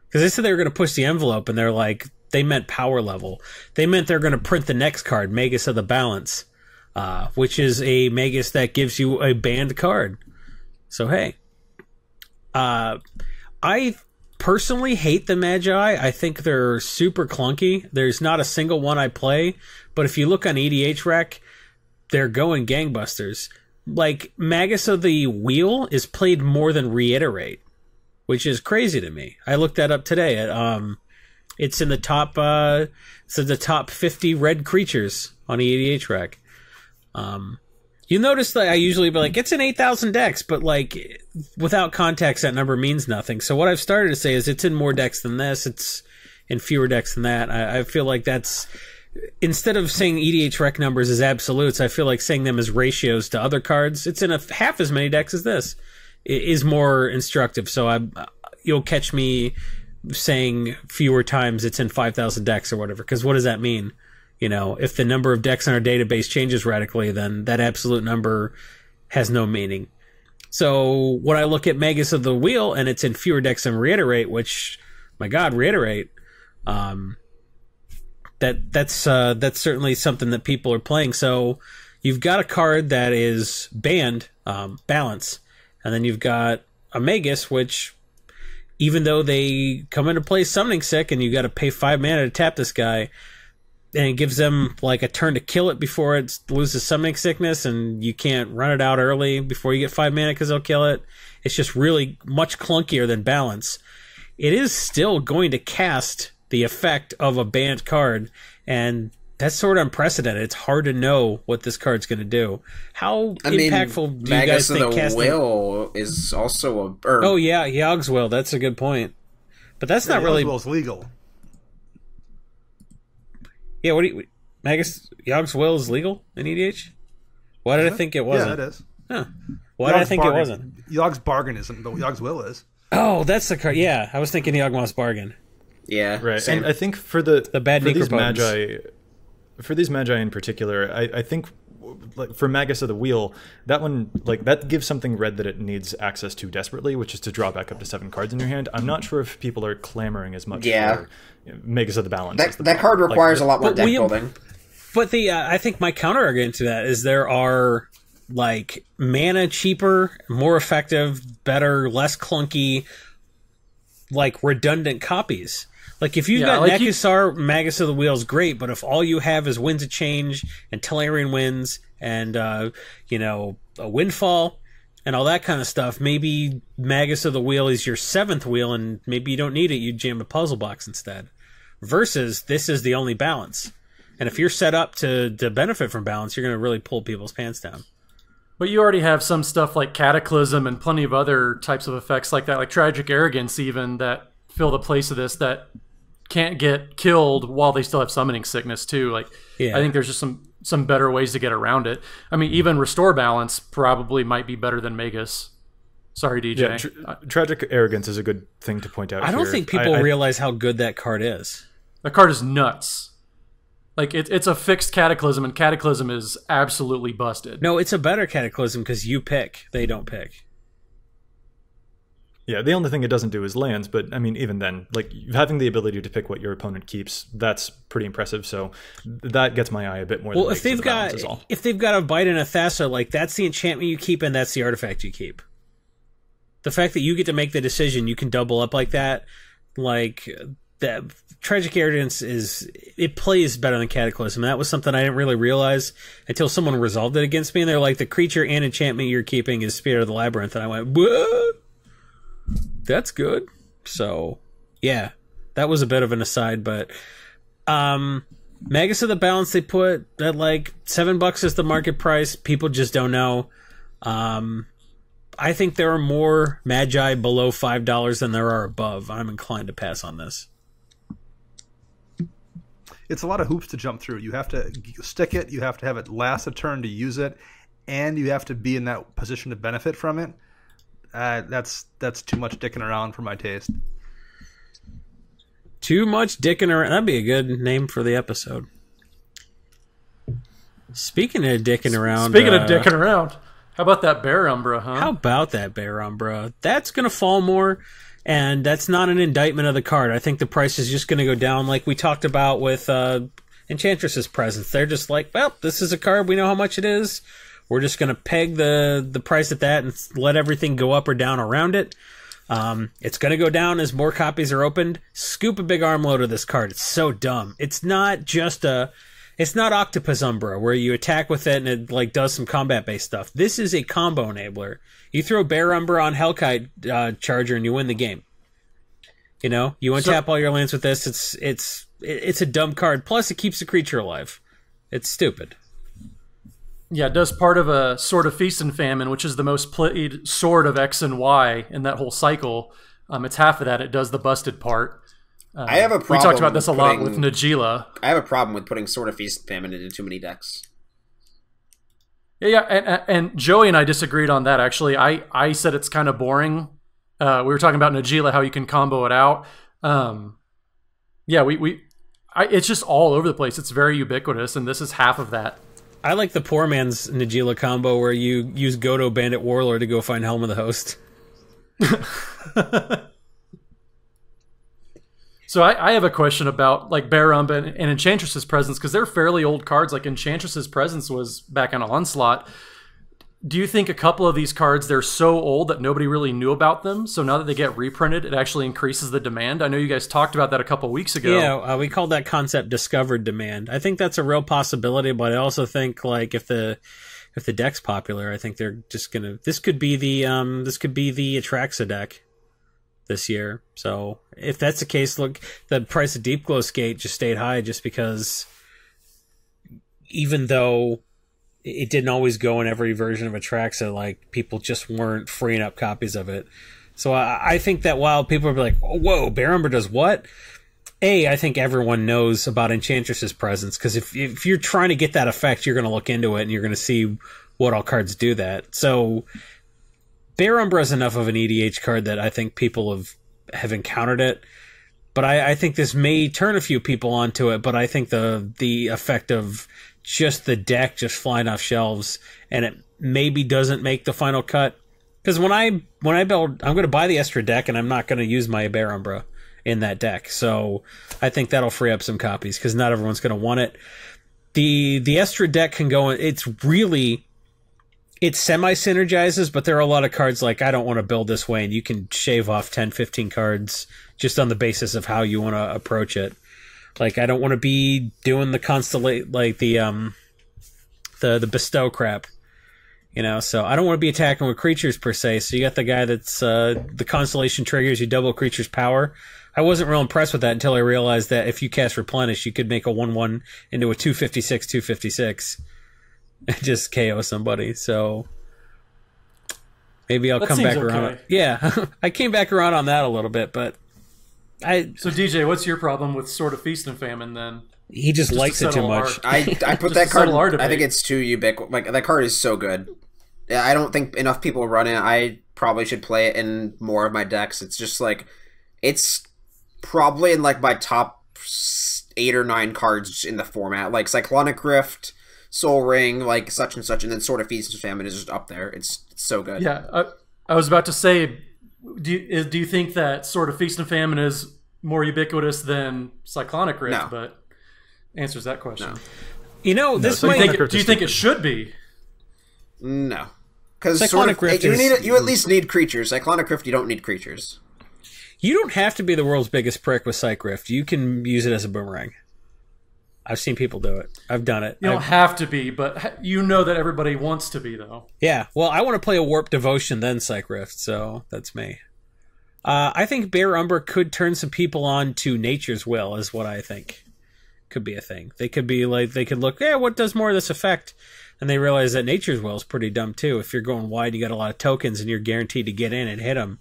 because they said they were going to push the envelope, and they're like, they meant power level. They meant they're going to print the next card, Magus of the Balance, which is a Magus that gives you a banned card. So hey, I personally hate the Magi. I think they're super clunky. There's not a single one I play, but if you look on EDHREC, they're going gangbusters. Like, Magus of the Wheel is played more than Reiterate, which is crazy to me. I looked that up today. It's in the top. It's in the top 50 red creatures on EDHREC. You notice that I usually be like, it's in 8,000 decks, but like without context, that number means nothing. So what I've started to say is it's in more decks than this. It's in fewer decks than that. I feel like that's, instead of saying EDHREC numbers as absolutes, I feel like saying them as ratios to other cards. It's in half as many decks as this. It is more instructive. So you'll catch me saying fewer times it's in 5,000 decks or whatever. Because what does that mean? If the number of decks in our database changes radically, then that absolute number has no meaning. So when I look at Magus of the Wheel and it's in fewer decks than Reiterate, which, my God, Reiterate, that's certainly something that people are playing. So you've got a card that is banned, Balance, and then you've got a Magus, which, even though they come into play Summoning Sick and you got to pay 5 mana to tap this guy, and it gives them like a turn to kill it before it loses Summoning Sickness, and you can't run it out early before you get 5 mana because they'll kill it. It's just really much clunkier than Balance. It is still going to cast the effect of a banned card, and that's sort of unprecedented. It's hard to know what this card's going to do. How impactful do you guys think casting... Will is also a... Oh yeah, Yogg's Will. That's a good point. But that's not really... Yogg's Will is legal. Yeah, what do you... Magus, Yogg's Will is legal in EDH? Why did I think it wasn't? Yeah, it is. Huh. Why did I think it wasn't? Yogg's Bargain isn't, but Yogg's Will is. Oh, that's the card. Yeah, I was thinking Yawgmoth's Bargain. Yeah, right. same. And I think for these Magi, in particular, I think like for Magus of the Wheel, that one, like, that gives something red that it needs access to desperately, which is to draw back up to 7 cards in your hand. I'm not sure if people are clamoring as much for Magus of the Balance. That card requires a lot more deck building. But I think my counter argument to that is there are like mana cheaper, more effective, better, less clunky, like redundant copies. Like if you've got like Nekasar, Magus of the Wheel is great, but if all you have is Winds of Change and Tellurian Winds and a Windfall and all that kind of stuff, maybe Magus of the Wheel is your 7th wheel, and maybe you don't need it. You jam a puzzle box instead. Versus this is the only balance, and if you're set up to benefit from balance, you're going to really pull people's pants down. But you already have some stuff like Cataclysm and plenty of other types of effects like that, like Tragic Arrogance even, that fill the place of this, that can't get killed while they still have Summoning Sickness too. Like, I think there's just some better ways to get around it. I mean, even Restore Balance probably might be better than Magus. Sorry, DJ. Yeah, Tragic Arrogance is a good thing to point out. I don't think people realize how good that card is. That card is nuts. Like, it's a fixed Cataclysm, and Cataclysm is absolutely busted. No, it's a better Cataclysm because you pick. They don't pick. Yeah, the only thing it doesn't do is lands, but I mean, even then, like, having the ability to pick what your opponent keeps, that's pretty impressive. So that gets my eye a bit more. Well, if they've got a Bite and a Thassa, like, that's the enchantment you keep and that's the artifact you keep. The fact that you get to make the decision, you can double up like that, like that. Tragic Arrogance it plays better than Cataclysm. That was something I didn't really realize until someone resolved it against me, and they're like, the creature and enchantment you're keeping is Spirit of the Labyrinth, and I went, what? That's good. So, yeah, that was a bit of an aside, but Magus of the Balance, they put at like $7 is the market price. People just don't know. I think there are more Magi below $5 than there are above. I'm inclined to pass on this. It's a lot of hoops to jump through. You have to stick it, you have to have it last a turn to use it, and you have to be in that position to benefit from it. That's too much dicking around for my taste. Too much dicking around. That'd be a good name for the episode. Speaking of dicking around. How about that Bear Umbra, huh? How about that Bear Umbra? That's going to fall more, and that's not an indictment of the card. I think the price is just going to go down like we talked about with Enchantress's Presence. They're just like, well, this is a card. We know how much it is. We're just going to peg the price at that and let everything go up or down around it. It's going to go down as more copies are opened. Scoop a big armload of this card. It's so dumb. It's not just it's not Octopus Umbra where you attack with it and it like does some combat-based stuff. This is a combo enabler. You throw Bear Umbra on Hellkite Charger and you win the game. You know, you untap all your lands with this. It's a dumb card. Plus, it keeps the creature alive. It's stupid. Yeah, it does part of a Sword of Feast and Famine, which is the most played sword of X and Y in that whole cycle. It's half of that. It does the busted part. I have a problem. We talked about this a lot with Najeela. I have a problem with putting Sword of Feast and Famine into too many decks. Yeah, and Joey and I disagreed on that, actually. I said it's kind of boring. We were talking about Najeela, how you can combo it out. It's just all over the place. It's very ubiquitous, and this is half of that. I like the poor man's Najeela combo where you use Godo Bandit Warlord to go find Helm of the Host. So I have a question about like Bear Umbra and Enchantress's Presence, because they're fairly old cards. Like Enchantress's Presence was back on Onslaught. Do you think a couple of these cards, they're so old that nobody really knew about them? So now that they get reprinted, it actually increases the demand? I know you guys talked about that a couple of weeks ago. Yeah, we called that concept discovered demand. I think that's a real possibility, but I also think like if the deck's popular, I think they're just gonna. This could be the Atraxa deck this year. So if that's the case, look, the price of Deep Glow Skate just stayed high just because even though it didn't always go in every version of Atraxa, like people just weren't freeing up copies of it. So I think that while people are like, oh, whoa, Bear Umbra does what? I think everyone knows about Enchantress's Presence, because if you're trying to get that effect, you're going to look into it and you're going to see what all cards do that. So Bear Umbra is enough of an EDH card that I think people have encountered it. But I think this may turn a few people onto it, but I think the effect of just the deck just flying off shelves, and it maybe doesn't make the final cut. Because when I build, I'm going to buy the Estra deck, and I'm not going to use my Bear Umbra in that deck. So I think that'll free up some copies, because not everyone's going to want it. The Estra deck can go, it semi-synergizes, but there are a lot of cards like, I don't want to build this way, and you can shave off 10, 15 cards just on the basis of how you want to approach it. Like, I don't want to be doing the constellate, like the bestow crap. You know, so I don't want to be attacking with creatures per se. So you got the guy that's the constellation triggers, you double creature's power. I wasn't real impressed with that until I realized that if you cast Replenish, you could make a 1/1 into a 2/56/2/56 and just KO somebody. So maybe I'll come back around. Okay. Yeah, I came back around on that a little bit, but So DJ, what's your problem with Sword of Feast and Famine then? He just likes it too much. I put that card. I think it's too ubiquitous. Like, that card is so good. I don't think enough people run it. I probably should play it in more of my decks. It's just like, it's probably in like my top 8 or 9 cards in the format. Like Cyclonic Rift, Soul Ring, like such and such, and then Sword of Feast and Famine is just up there. It's so good. Yeah, I was about to say, do you think that Sword of Feast and Famine is more ubiquitous than Cyclonic Rift? No. But answers that question. No. You know, this so might... Do you think it should be? No. Because Cyclonic Rift you at least need creatures. Cyclonic Rift, you don't need creatures. You don't have to be the world's biggest prick with Cyc Rift. You can use it as a boomerang. I've seen people do it. I've done it. You don't have to be, but you know that everybody wants to be, though. Yeah, well, I want to play a Warp Devotion, then Cyc Rift, so that's me. I think Bear Umbra could turn some people on to Nature's Will, is what I think could be a thing. They could be like, they could look, what does more of this effect? And they realize that Nature's Will is pretty dumb, too. If you're going wide, you got a lot of tokens, and you're guaranteed to get in and hit them.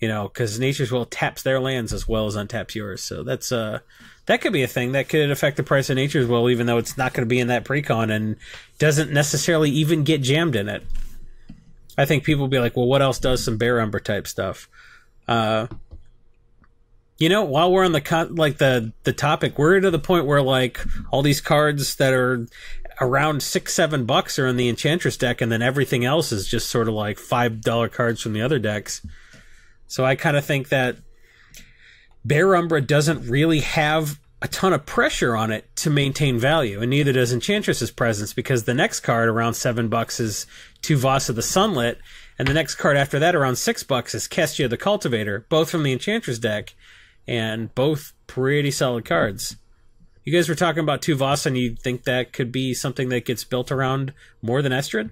You know, because Nature's Will taps their lands as well as untaps yours. So that's that could be a thing that could affect the price of Nature's Will, even though it's not going to be in that precon and doesn't necessarily even get jammed in it. I think people will be like, well, what else does some Bear Umbra type stuff? You know, while we're on the topic, we're to the point where like all these cards that are around $6-7 are in the Enchantress deck, and then everything else is just sort of like $5 cards from the other decks. So I kind of think that Bear Umbra doesn't really have a ton of pressure on it to maintain value, and neither does Enchantress's presence, because the next card around $7 is Tuvasa the Sunlit, and the next card after that around $6 is Kestia the Cultivator, both from the Enchantress deck, and both pretty solid cards. You guys were talking about Tuvasa, and you think that could be something that gets built around more than Estrid?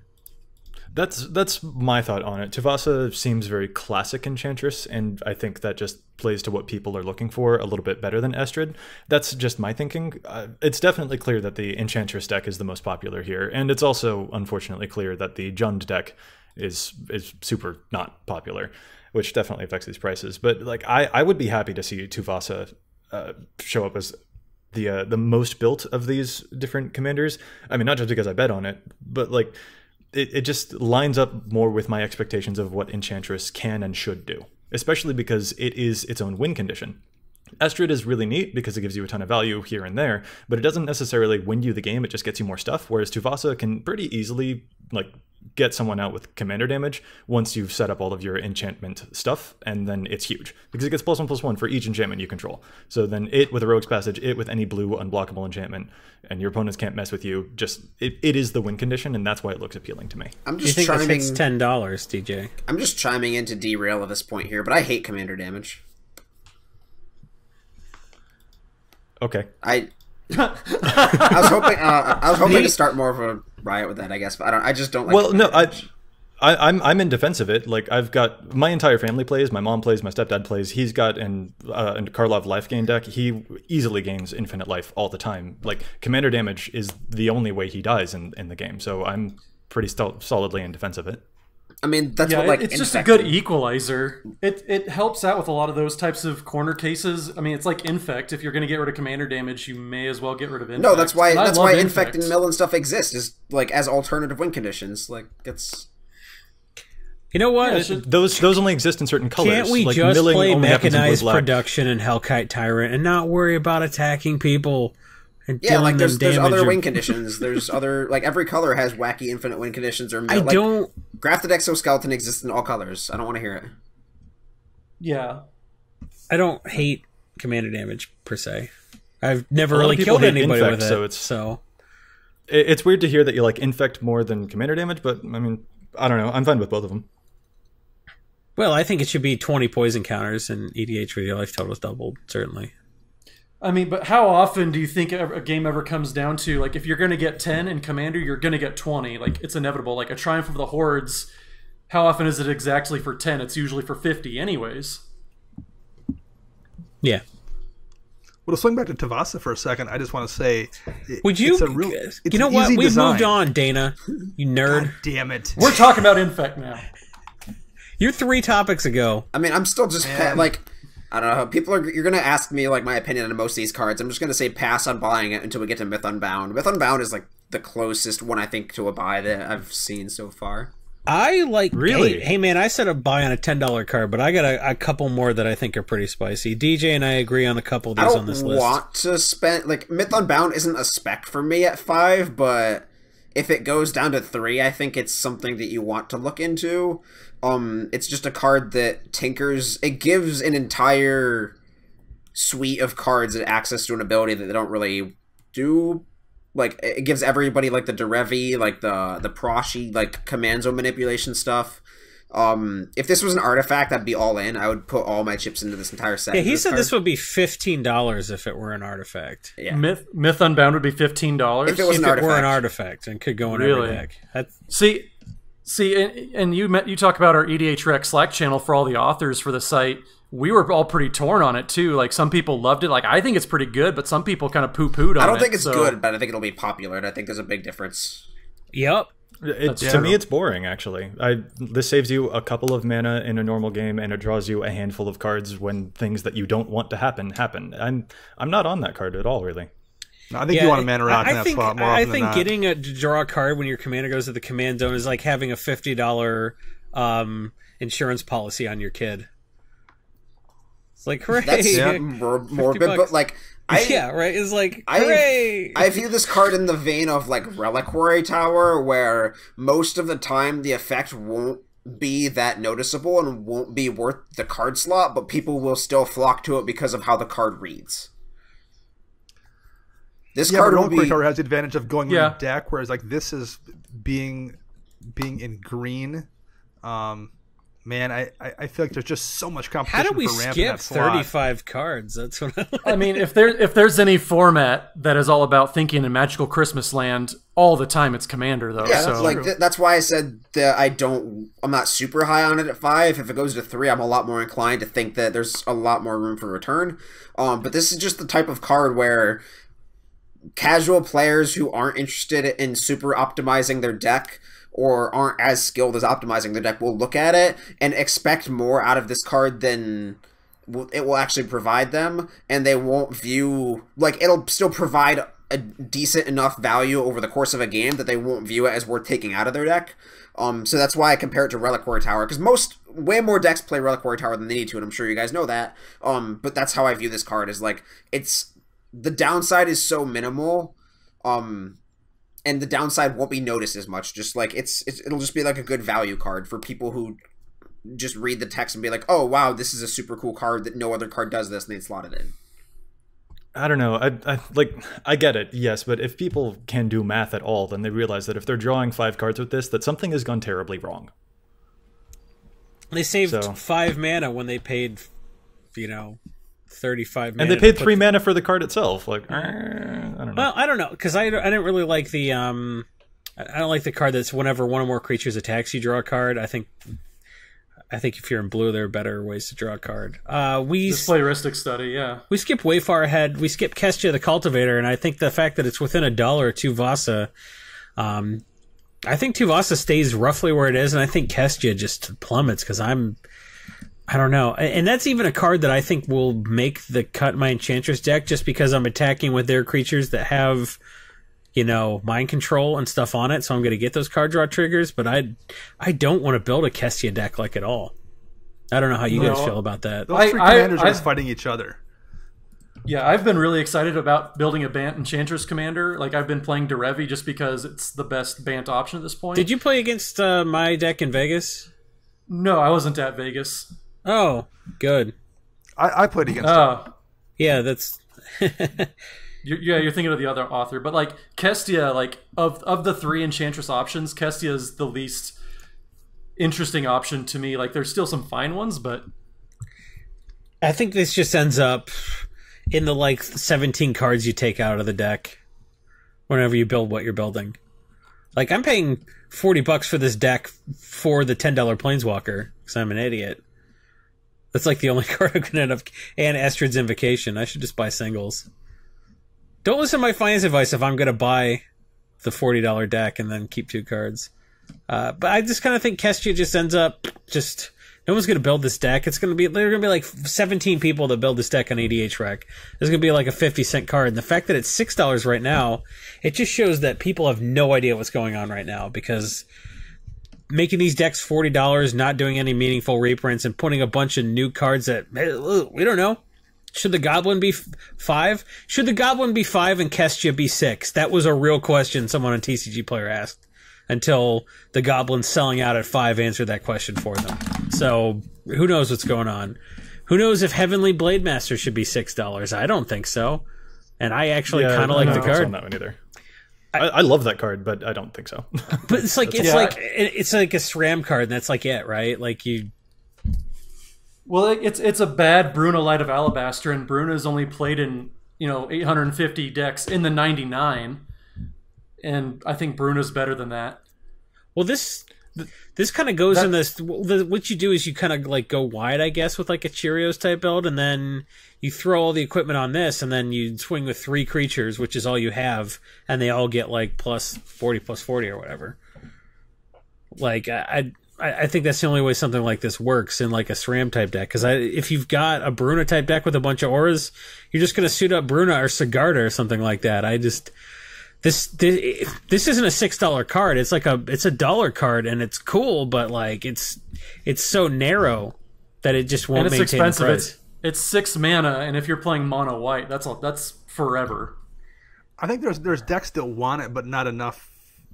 That's my thought on it. Tuvasa seems very classic Enchantress, and I think that just plays to what people are looking for a little bit better than Estrid. That's just my thinking. It's definitely clear that the Enchantress deck is the most popular here, and it's also unfortunately clear that the Jund deck is super not popular, which definitely affects these prices. But like, I would be happy to see Tuvasa show up as the most built of these different commanders. I mean, not just because I bet on it, but like, it just lines up more with my expectations of what Enchantress can and should do, especially because it is its own win condition. Estrid is really neat because it gives you a ton of value here and there, but it doesn't necessarily win you the game, it just gets you more stuff, whereas Tuvasa can pretty easily like get someone out with commander damage once you've set up all of your enchantment stuff, and then it's huge because it gets +1/+1 for each enchantment you control. So then it with a Rogue's Passage, it with any blue unblockable enchantment, and your opponents can't mess with you. Just it is the win condition, and that's why it looks appealing to me. I'm just you think chiming. it's $10, DJ? I'm just chiming in to derail at this point here, but I hate commander damage. Okay. I was hoping to start more of a riot with that, I guess, but I just don't like. Well, no, I'm in defense of it. Like, I've got my entire family plays. My mom plays. My stepdad plays. He's got an Karlov life gain deck. He easily gains infinite life all the time. Like, commander damage is the only way he dies in the game. So I'm pretty solidly in defense of it. I mean, that's what, like, it's just a good equalizer. It helps out with a lot of those types of corner cases. I mean, it's like Infect. If you're going to get rid of commander damage, you may as well get rid of Infect. No, that's why Infect and Mill and stuff exist, is like as alternative win conditions. Like, it's. You know what? Yeah, those only exist in certain colors. Can't we like, just milling play only happens in blue, mechanized black. production and Hellkite Tyrant and not worry about attacking people? and Yeah, like dealing them there's damage. other or- win conditions. There's other, like, every color has wacky infinite win conditions. Or I like, don't. Grafted Exoskeleton exists in all colors. I don't want to hear it. Yeah. I don't hate commander damage per se. I've never A lot of really people killed hate anybody infect, with it. so it's weird to hear that you like infect more than commander damage, but I mean, I don't know. I'm fine with both of them. Well, I think it should be 20 poison counters and EDH with your life totals doubled, certainly. I mean, but how often do you think a game ever comes down to, like, if you're going to get 10 in Commander, you're going to get 20. Like, it's inevitable. Like, a Triumph of the Hordes, how often is it exactly for 10? It's usually for 50 anyways. Yeah. Well, to swing back to Tavasa for a second, I just want to say, Would you? It's a real, it's you know an what? easy We've design. moved on, Dana. You nerd. God damn it! We're talking about Infect now. You're 3 topics ago. I mean, I'm still just like, I don't know. People are, you're gonna ask me like my opinion on most of these cards. I'm just gonna say pass on buying it until we get to Myth Unbound. Myth Unbound is like the closest one I think to a buy that I've seen so far. I like. Really? Hey man, I said a buy on a $10 card, but I got a couple more that I think are pretty spicy. DJ and I agree on a couple of I these don't on this list. want to spend like Myth Unbound isn't a spec for me at 5, but if it goes down to 3, I think it's something that you want to look into. It's just a card that tinkers. It gives an entire suite of cards access to an ability that they don't really do. Like, it gives everybody, like, the Derevi, like, the Proshi, like, command zone manipulation stuff. If this was an artifact, I'd be all in. I would put all my chips into this entire set. Yeah, he said this would be $15 if it were an artifact. Yeah. Myth Unbound would be $15. If it was If an it were an artifact. artifact and could go in Really? every deck. That's, See, and you talk about our EDHREC Slack channel for all the authors for the site. We were all pretty torn on it too. Like, some people loved it. Like, I think it's pretty good, but some people kind of poo-pooed on it. I don't think it's so- good, but I think it'll be popular, and I think there's a big difference. yep. To me, it's boring. Actually, this saves you a couple of mana in a normal game, and it draws you a handful of cards when things that you don't want to happen. I'm not on that card at all, really. No, I think you want a mana rock in that spot more often I than think not. getting to draw a card when your commander goes to the command zone is like having a $50 insurance policy on your kid. It's like, hooray! That's Yeah. morbid, $50. but like, Yeah, right. It's like, hooray! I view this card in the vein of like Reliquary Tower, where most of the time the effect won't be that noticeable and won't be worth the card slot, but people will still flock to it because of how the card reads. This Yeah, card but will Reliquary be. Tower has the advantage of going Yeah. in the deck, whereas like this is being in green. Man, I feel like there's just so much How competition do we for ramp in skip that slot. 35 cards? That's what I mean, if there's any format that is all about thinking in Magical Christmas Land all the time, it's Commander, though. Yeah, so. that's why I said that I'm not super high on it at 5. If it goes to 3, I'm a lot more inclined to think that there's a lot more room for return. But this is just the type of card where casual players who aren't interested in super optimizing their deck or aren't as skilled as optimizing their deck will look at it and expect more out of this card than it will actually provide them, and they won't view, like, it'll still provide a decent enough value over the course of a game that they won't view it as worth taking out of their deck. So that's why I compare it to Reliquary Tower, because way more decks play Reliquary Tower than they need to, and I'm sure you guys know that. But that's how I view this card, is like, the downside is so minimal, and the downside won't be noticed as much. Just like it'll just be like a good value card for people who just read the text and be like, oh wow, this is a super cool card that no other card does this, and they slot it in. I don't know. I get it, yes, but if people can do math at all, then they realize that if they're drawing 5 cards with this, that something has gone terribly wrong. They saved So- 5 mana when they paid, 35 mana. And they paid 3 mana for the card itself. Like, I don't know. Well, I don't know, because I didn't really like the I don't like the card that's whenever one or more creatures attacks, you draw a card. I think if you're in blue, there are better ways to draw a card. This playristic study, yeah. We skipped way far ahead. We skipped Kestia the Cultivator, and I think the fact that it's within $1 to Vasa, I think Tuvasa stays roughly where it is, and I think Kestia just plummets because I don't know. And that's even a card that I think will make the cut in my Enchantress deck just because I'm attacking with their creatures that have, mind control and stuff on it, so I'm going to get those card draw triggers, but I don't want to build a Kestia deck like at all. I don't know how you guys feel about that. Those three commanders are just fighting each other. Yeah, I've been really excited about building a Bant Enchantress commander. Like, I've been playing Derevi just because it's the best Bant option at this point. Did you play against my deck in Vegas? No, I wasn't at Vegas. Oh, good. I played against him. Yeah, that's... You're thinking of the other author. But, like, Kestia, like, of the 3 Enchantress options, Kestia is the least interesting option to me. Like, there's still some fine ones, but... I think this just ends up in the, like, 17 cards you take out of the deck whenever you build what you're building. Like, I'm paying $40 for this deck for the $10 Planeswalker, because I'm an idiot. That's, like, the only card I'm going to end up... And Estrid's Invocation. I should just buy singles. Don't listen to my finance advice if I'm going to buy the $40 deck and then keep 2 cards. But I just kind of think Kestia just ends up just... No one's going to build this deck. There are going to be like 17 people that build this deck on EDHREC. There's going to be like a 50-cent card. And the fact that it's $6 right now, it just shows that people have no idea what's going on right now, because making these decks $40, not doing any meaningful reprints, and putting a bunch of new cards that, we don't know. Should the Goblin be 5? Should the Goblin be 5 and Kestia be 6? That was a real question someone on TCG Player asked, until the Goblins selling out at 5 answered that question for them. So, who knows what's going on? Who knows if Heavenly Blade Master should be $6? I don't think so. And I actually kind of like the card. On that one either. I love that card, but I don't think so. But it's like it's like a SRAM card, and that's like it, right? Like you. Well, it's a bad Bruna Light of Alabaster, and Bruna's only played in 850 decks in the 99, and I think Bruna's better than that. Well, this kind of goes in this. What you do is you kind of like go wide, I guess, with like a Cheerios type build, and then you throw all the equipment on this, and then you swing with 3 creatures, which is all you have, and they all get like plus 40 or whatever. Like I think that's the only way something like this works in like a SRAM type deck. Because if you've got a Bruna type deck with a bunch of auras, you're just going to suit up Bruna or Sigarda or something like that. This isn't a $6 card. It's like it's a $1 card, and it's cool, but like it's so narrow that it just won't maintain expensive. the price. It's 6 mana, and if you're playing mono white, that's forever. I think there's decks that want it, but not enough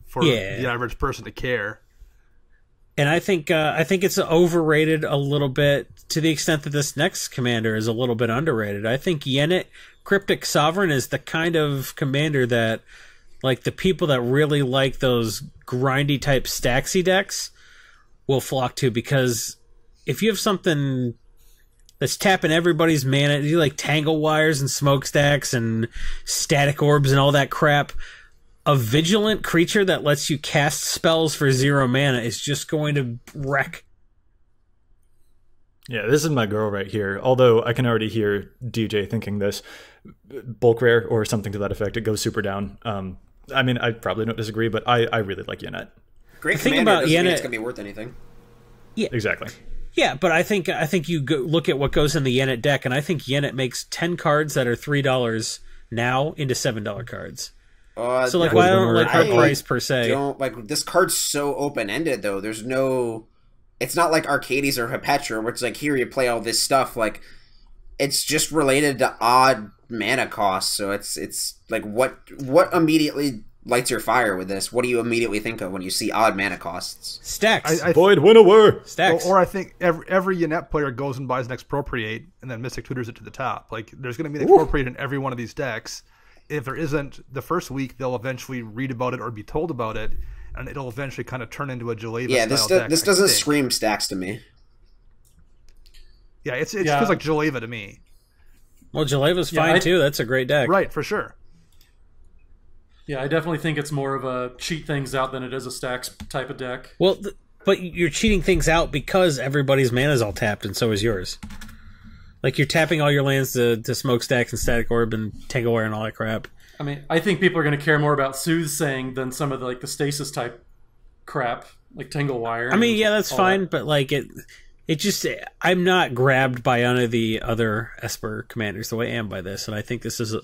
for the average person to care. And I think it's overrated a little bit, to the extent that this next commander is a little bit underrated. I think Yennett, Cryptic Sovereign, is the kind of commander that, like, the people that really like those grindy type Staxy decks will flock to, because if you have something that's tapping everybody's mana, you like Tangle Wires and Smokestacks and Static Orbs and all that crap, a vigilant creature that lets you cast spells for 0 mana is just going to wreck. Yeah, this is my girl right here. Although I can already hear DJ thinking this. Bulk rare or something to that effect. It goes super down. I mean, I probably don't disagree, but I really like Yennett. Great thing commander about doesn't mean Yennett, it's going to be worth anything. Yeah, exactly. Yeah, but I think you look at what goes in the Yennett deck, and I think Yennett makes 10 cards that are $3 now into $7 cards. So like, why don't like her price per se? Don't like this card's so open ended though. There's no, it's not like Arcades or Hepetra where it's like here you play all this stuff. Like it's just related to odd mana costs. So it's like what immediately lights your fire with this? What do you immediately think of when you see odd mana costs? Stacks. Void Winnower. Stacks. Or I think every Yennett player goes and buys an Expropriate and then Mystic Tutors it to the top. Like there's going to be an Expropriate in every one of these decks. If there isn't, the first week they'll eventually read about it or be told about it, and it'll eventually kind of turn into a Jaleva style deck. This doesn't scream Stacks to me. Yeah, it feels like Jaleva to me. Well, Jaleva's fine too. That's a great deck. Right, for sure. Yeah, I definitely think it's more of a cheat things out than it is a Stacks type of deck. Well, but you're cheating things out because everybody's mana is all tapped, and so is yours. Like, you're tapping all your lands to Smokestacks and Static Orb and Tanglewire and all that crap. I mean, I think people are going to care more about Soothsaying than some of the Stasis type crap, like Tanglewire. I mean, yeah, that's fine, but like it just, I'm not grabbed by any of the other Esper commanders the way I am by this, and I think this is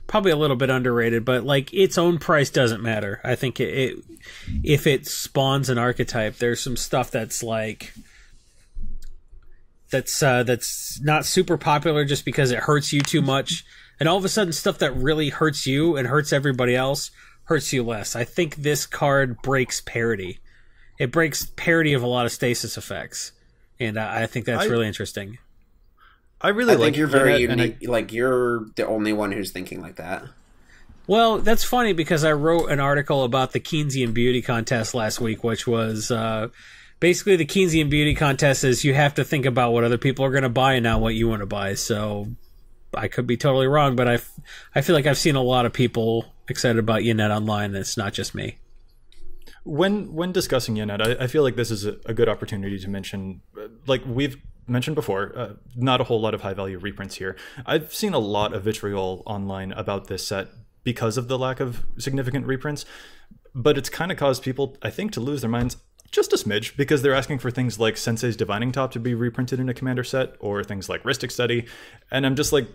probably a little bit underrated, but like its own price doesn't matter. I think if it spawns an archetype, there's some stuff that's like... That's not super popular just because it hurts you too much And all of a sudden, stuff that really hurts you and hurts everybody else hurts you less. I think this card breaks parity. It breaks parity of a lot of stasis effects. And I think that's really interesting. I think you're very unique. Like, you're the only one who's thinking like that. Well, that's funny because I wrote an article about the Keynesian Beauty Contest last week, which was basically the Keynesian Beauty Contest is you have to think about what other people are going to buy and not what you want to buy. So I could be totally wrong, but I feel like I've seen a lot of people excited about Yennett online, and it's not just me. When discussing Yennett, I feel like this is a good opportunity to mention, like we've mentioned before, not a whole lot of high-value reprints here. I've seen a lot of vitriol online about this set because of the lack of significant reprints, but it's kind of caused people, I think, to lose their minds just a smidge because they're asking for things like Sensei's Divining Top to be reprinted in a Commander set, or things like Rhystic Study, and I'm just like,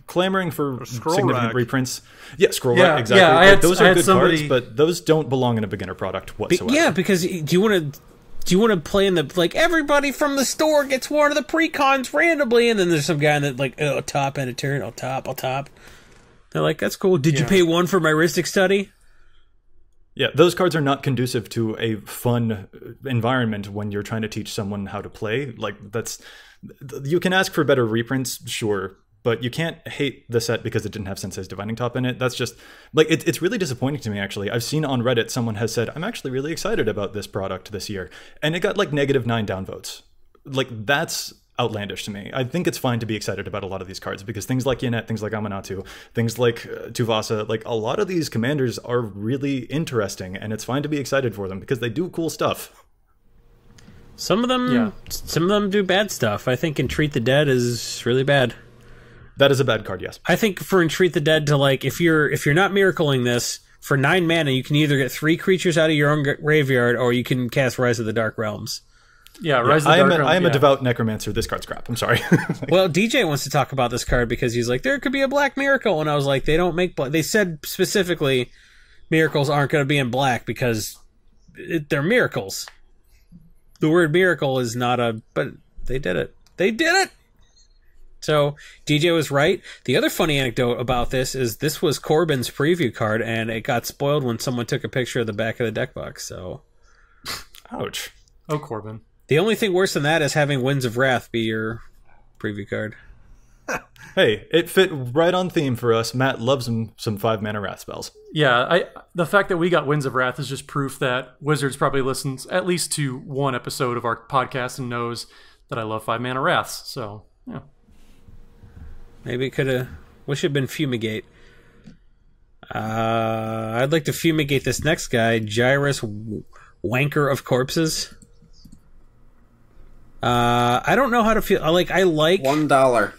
clamoring for significant reprints. Yeah, Scroll Rack, exactly. Yeah, those are good cards, but those don't belong in a beginner product whatsoever. Yeah, because do you want to play in the, like, everybody from the store gets one of the precons randomly, and then there's some guy that, like, top and a turn, I'll top. They're like, that's cool. Did you pay one for my Rhystic Study? Yeah, those cards are not conducive to a fun environment when you're trying to teach someone how to play. Like, you can ask for better reprints, sure, but you can't hate the set because it didn't have Sensei's Divining Top in it. That's just, like, it's really disappointing to me, actually. I've seen on Reddit someone has said, I'm actually really excited about this product this year. And it got, like, -9 downvotes. Like, that's outlandish to me. I think it's fine to be excited about a lot of these cards because things like Yennett, things like Amanatu, things like Tuvasa, like, a lot of these commanders are really interesting, and it's fine to be excited for them because they do cool stuff. Some of them do bad stuff. I think Entreat the Dead is really bad. That is a bad card, yes. I think for Entreat the Dead to, like, if you're not miracling this, for 9 mana, you can either get 3 creatures out of your own graveyard, or you can cast Rise of the Dark Realms. Yeah, Rise of the Dark Realms. I am a devout necromancer. This card's crap. I'm sorry. Well, DJ wants to talk about this card because he's like, there could be a black miracle, and I was like, they don't make black. They said specifically miracles aren't going to be in black because they're miracles. The word miracle is not but they did it. They did it! So, DJ was right. The other funny anecdote about this is this was Corbin's preview card, and it got spoiled when someone took a picture of the back of the deck box, so... Ouch. Oh, Corbin. The only thing worse than that is having Winds of Wrath be your preview card. Hey, it fit right on theme for us. Matt loves some 5-mana Wrath spells. Yeah, the fact that we got Winds of Wrath is just proof that Wizards probably listens at least to one episode of our podcast and knows that I love 5-mana Wraths, so, yeah. Maybe it could have... Wish it had been Fumigate. I'd like to fumigate this next guy, Gyrus Wanker of Corpses. I don't know how to feel. I like $1.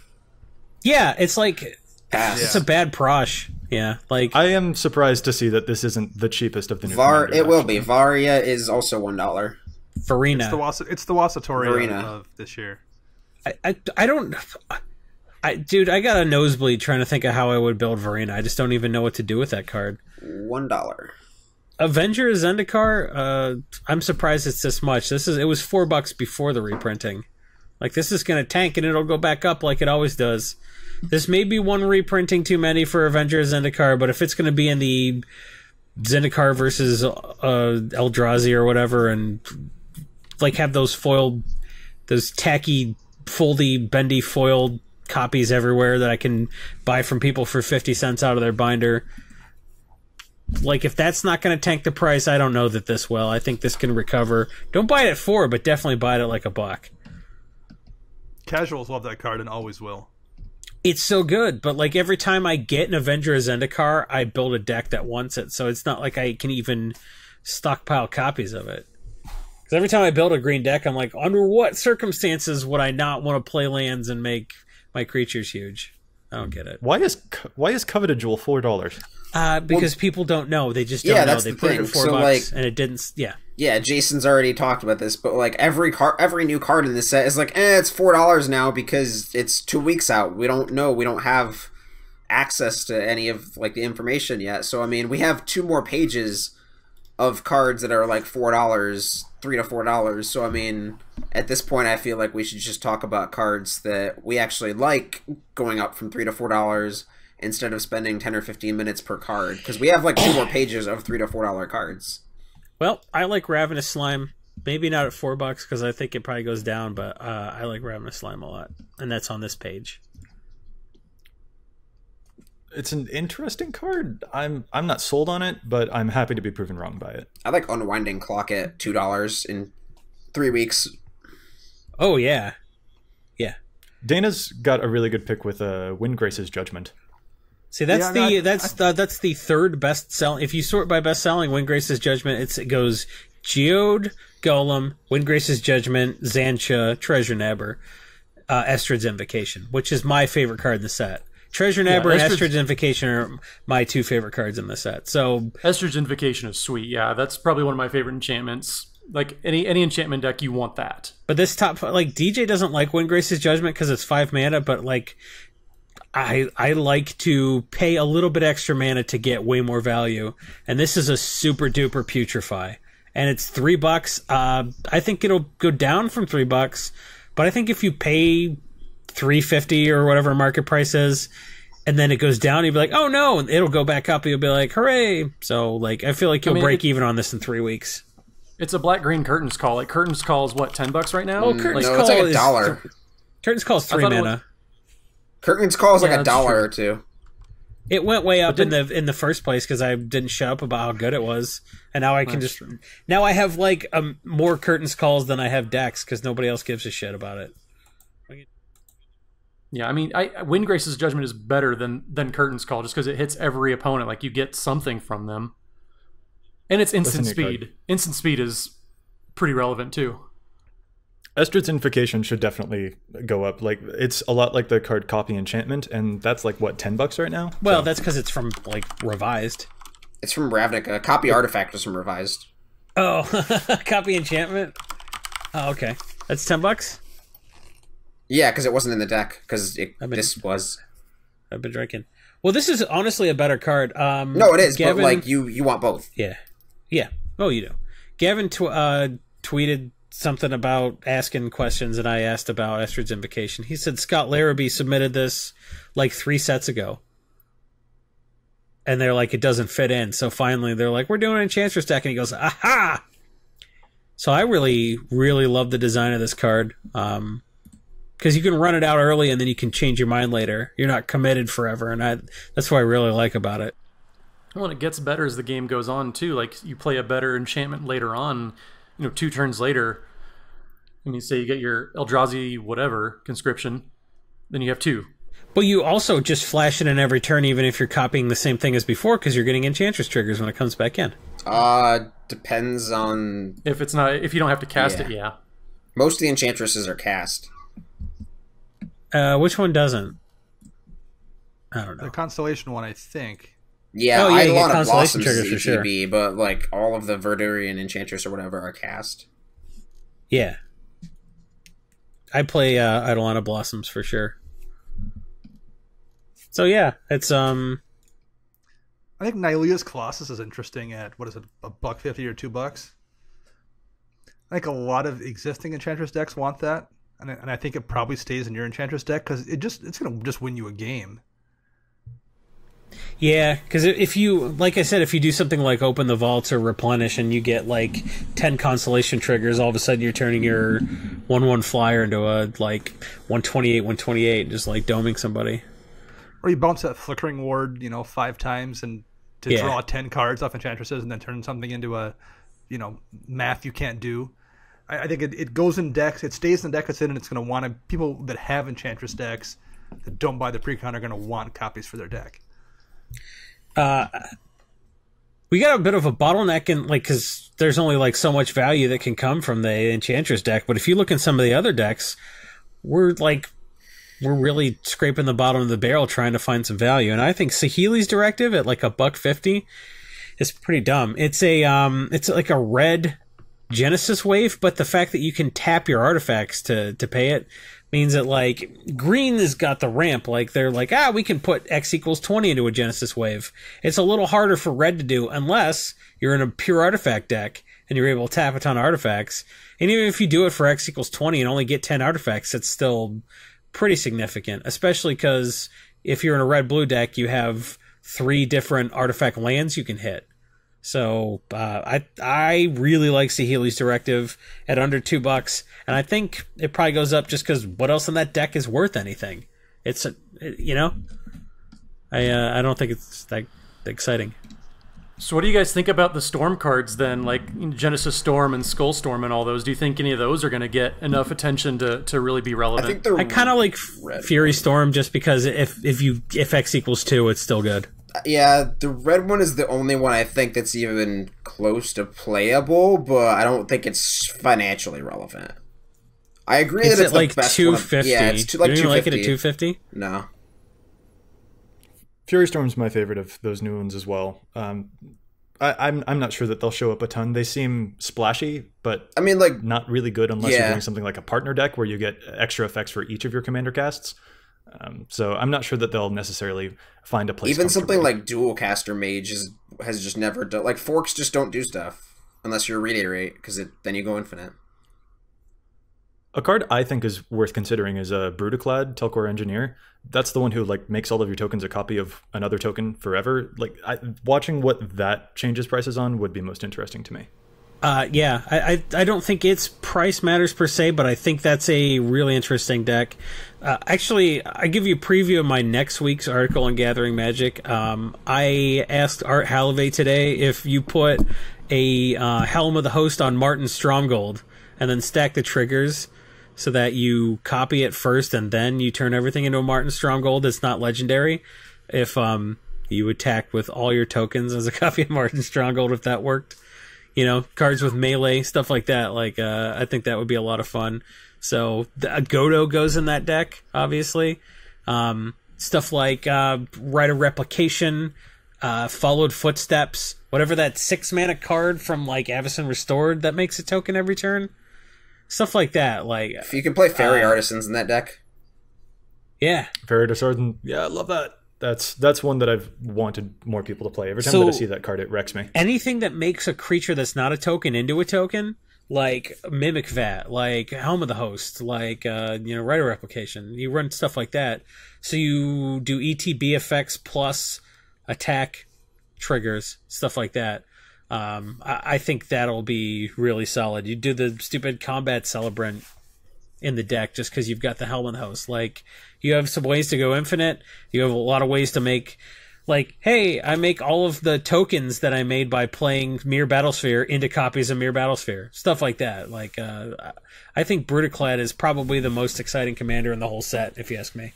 Yeah, it's like Pass. It's a bad prosh. Yeah, like I am surprised to see that this isn't the cheapest of the new. It will be. Varia is also $1. Farina. It's the Wasatoria of this year. I don't. Dude, I got a nosebleed trying to think of how I would build Varina. I just don't even know what to do with that card. $1. Avenger Zendikar, I'm surprised it's this much. It was $4 before the reprinting. Like, this is going to tank and it'll go back up like it always does. This may be one reprinting too many for Avenger Zendikar, but if it's going to be in the Zendikar versus Eldrazi or whatever, and like have those tacky, foldy, bendy foiled copies everywhere that I can buy from people for 50 cents out of their binder. Like, if that's not going to tank the price, I don't know that this will. I think this can recover. Don't buy it at $4, but definitely buy it at like $1. Casuals love that card and always will. It's so good, but like every time I get an Avenger Zendikar, I build a deck that wants it, so it's not like I can even stockpile copies of it. Because every time I build a green deck, I'm like, under what circumstances would I not want to play lands and make my creatures huge? I don't get it. Why is Coveted Jewel $4? Because people don't know. They just don't know. They put it at $4 and it didn't. Yeah. Yeah, Jason's already talked about this, but like every new card in this set is like, it's $4 now because it's 2 weeks out. We don't know. We don't have access to any of like the information yet. So I mean, we have 2 more pages of cards that are like $4, $3 to $4. So I mean, at this point, I feel like we should just talk about cards that we actually like going up from $3 to $4 instead of spending 10 or 15 minutes per card, because we have like 2 more pages of $3 to $4 cards. Well, I like Ravenous Slime. Maybe not at $4 because I think it probably goes down, but I like Ravenous Slime a lot, and that's on this page. It's an interesting card. I'm not sold on it, but I'm happy to be proven wrong by it. I like Unwinding Clock at $2 in 3 weeks. Oh yeah, yeah. Dana's got a really good pick with Windgrace's Judgment. See, that's that's the third best selling. If you sort by best selling, Windgrace's Judgment, it goes Geode, Golem, Windgrace's Judgment, Xancha, Treasure Nabber, Estrid's Invocation, which is my favorite card in the set. Treasure Nabber and Estrid's Invocation are my 2 favorite cards in the set. So Estrid's Invocation is sweet. Yeah, that's probably one of my favorite enchantments. Like any enchantment deck, you want that. But this top, like DJ doesn't like Windgrace's Judgment because it's 5 mana, but like I like to pay a little bit extra mana to get way more value, and this is a super duper putrefy, and it's $3. I think it'll go down from $3, but I think if you pay $3.50 or whatever market price is, and then it goes down, you'll be like, oh no, and it'll go back up. You'll be like, hooray! So like, I feel like you'll break even on this in 3 weeks. It's a black-green Curtains Call. Like, Curtains Call is what, $10 right now? Well, Curtains no, Call it's like is $1. Curtains Call is 3 mana. Curtains Call is like $1 that's true. or $2. It went way up in the first place because I didn't shut up about how good it was, and now I can just now I have like more Curtains Calls than I have decks because nobody else gives a shit about it. Yeah, I mean, Windgrace's Judgment is better than Curtains Call just because it hits every opponent. Like, you get something from them. And it's instant speed. Instant speed is pretty relevant, too. Estrid's Invocation should definitely go up. Like, it's a lot like the card Copy Enchantment, and that's like, what, $10 right now? Well, that's because it's from, like, Revised. It's from Ravnica. Copy Artifact was from Revised. Oh, Copy Enchantment? Oh, okay. That's $10? Yeah, because it wasn't in the deck, because this was. I've been drinking. Well, this is honestly a better card. No, it is, Gavin, but like you want both. Yeah. Yeah. Oh, you do. Gavin tweeted something about asking questions, and I asked about Estrid's Invocation. He said Scott Larrabee submitted this like 3 sets ago. And they're like, it doesn't fit in. So finally, they're like, we're doing an Enchantress deck. And he goes, aha! So I really, really love the design of this card. Because you can run it out early and then you can change your mind later. You're not committed forever, and that's what I really like about it. Well, and it gets better as the game goes on, too. Like, you play a better enchantment later on, 2 turns later. I mean, say you get your Eldrazi whatever, Conscription, then you have 2. But you also just flash it in every turn, even if you're copying the same thing as before, because you're getting Enchantress triggers when it comes back in. Depends on... If you don't have to cast it, yeah. Most of the Enchantresses are cast. Which one doesn't? I don't know. The Constellation one, I think. Yeah, you get Eidolon of Constellation Blossoms triggers is for sure. ETB, but like all of the Verdurian Enchantress or whatever are cast. Yeah. I play Eidolon of Blossoms for sure. So yeah, it's I think Nylea's Colossus is interesting at, what is it, $1.50 or $2? I think a lot of existing Enchantress decks want that. And I think it probably stays in your Enchantress deck because it's going to just win you a game. Yeah, because if you, like I said, if you do something like open the vaults or replenish and you get like 10 Constellation triggers, all of a sudden you're turning your 1/1 flyer into a like 128, just like doming somebody. Or you bounce that Flickering Ward, 5 times and to draw 10 cards off Enchantresses and then turn something into a, math you can't do. I think it goes in decks. It stays in the deck it's in, and it's going to want to... People that have Enchantress decks that don't buy the precon are going to want copies for their deck. We got a bit of a bottleneck in, like, because there's only like so much value that can come from the Enchantress deck. But if you look in some of the other decks, we're really scraping the bottom of the barrel trying to find some value. And I think Saheeli's Directive at like $1.50 is pretty dumb. It's like a red Genesis Wave, but the fact that you can tap your artifacts to pay it means that like green has got the ramp. Like they're like, we can put X equals 20 into a Genesis Wave. It's a little harder for red to do unless you're in a pure artifact deck and you're able to tap a ton of artifacts. And even if you do it for X equals 20 and only get 10 artifacts, that's still pretty significant, especially because if you're in a red-blue deck, you have 3 different artifact lands you can hit. So I really like Saheeli's Directive at under $2, and I think it probably goes up just because what else in that deck is worth anything? It's you know, I don't think it's that exciting. So what do you guys think about the Storm cards then, like Genesis Storm and Skull Storm and all those? Do you think any of those are going to get enough attention to really be relevant? I kind of like Fury Storm just because if X equals 2, it's still good. Yeah, the red one is the only one I think that's even close to playable, but I don't think it's financially relevant. I agree that it's like the best 250. Yeah, it's like 250. You like it at 250? No. Fury Storm's my favorite of those new ones as well. I'm not sure that they'll show up a ton. They seem splashy, but I mean, like, not really good unless you're doing something like a partner deck where you get extra effects for each of your commander casts. So I'm not sure that they'll necessarily find a place. Even something like Dual Caster Mage has just never done. Like, forks just don't do stuff unless you're Reiterate, because then you go infinite. A card I think is worth considering is a Brutaclad Telkor Engineer. That's the one who like makes all of your tokens a copy of another token forever. Like watching what that changes prices on would be most interesting to me. Yeah, I don't think its price matters per se, but I think that's a really interesting deck. Actually, I give you a preview of my next week's article on Gathering Magic. I asked Art Halavey today if you put a Helm of the Host on Martin Stromgold and then stack the triggers so that you copy it first and then you turn everything into a Martin Stromgold. It's not legendary. If you attack with all your tokens as a copy of Martin Stromgold, if that worked. You know, cards with melee, stuff like that. Like, I think that would be a lot of fun. So, Godo goes in that deck, obviously. Stuff like Rite of Replication, Followed Footsteps, whatever that 6-mana card from, like, Avacyn Restored that makes a token every turn. Stuff like that. Like, if you can play Fairy Artisans in that deck. Yeah. Fairy Artisan, yeah, I love that. That's one that I've wanted more people to play. Every time that I see that card, it wrecks me. Anything that makes a creature that's not a token into a token, like Mimic Vat, like Helm of the Host, like Rite of Replication, you run stuff like that. So you do ETB effects plus attack triggers, stuff like that. I think that'll be really solid. You do the stupid Combat Celebrant in the deck just because you've got the Helm of the Host. Like, you have some ways to go infinite. You have a lot of ways to make, like, hey, I make all of the tokens that I made by playing Mere Battlesphere into copies of Mere Battlesphere. Stuff like that. Like, I think Brutaclad is probably the most exciting commander in the whole set, if you ask me.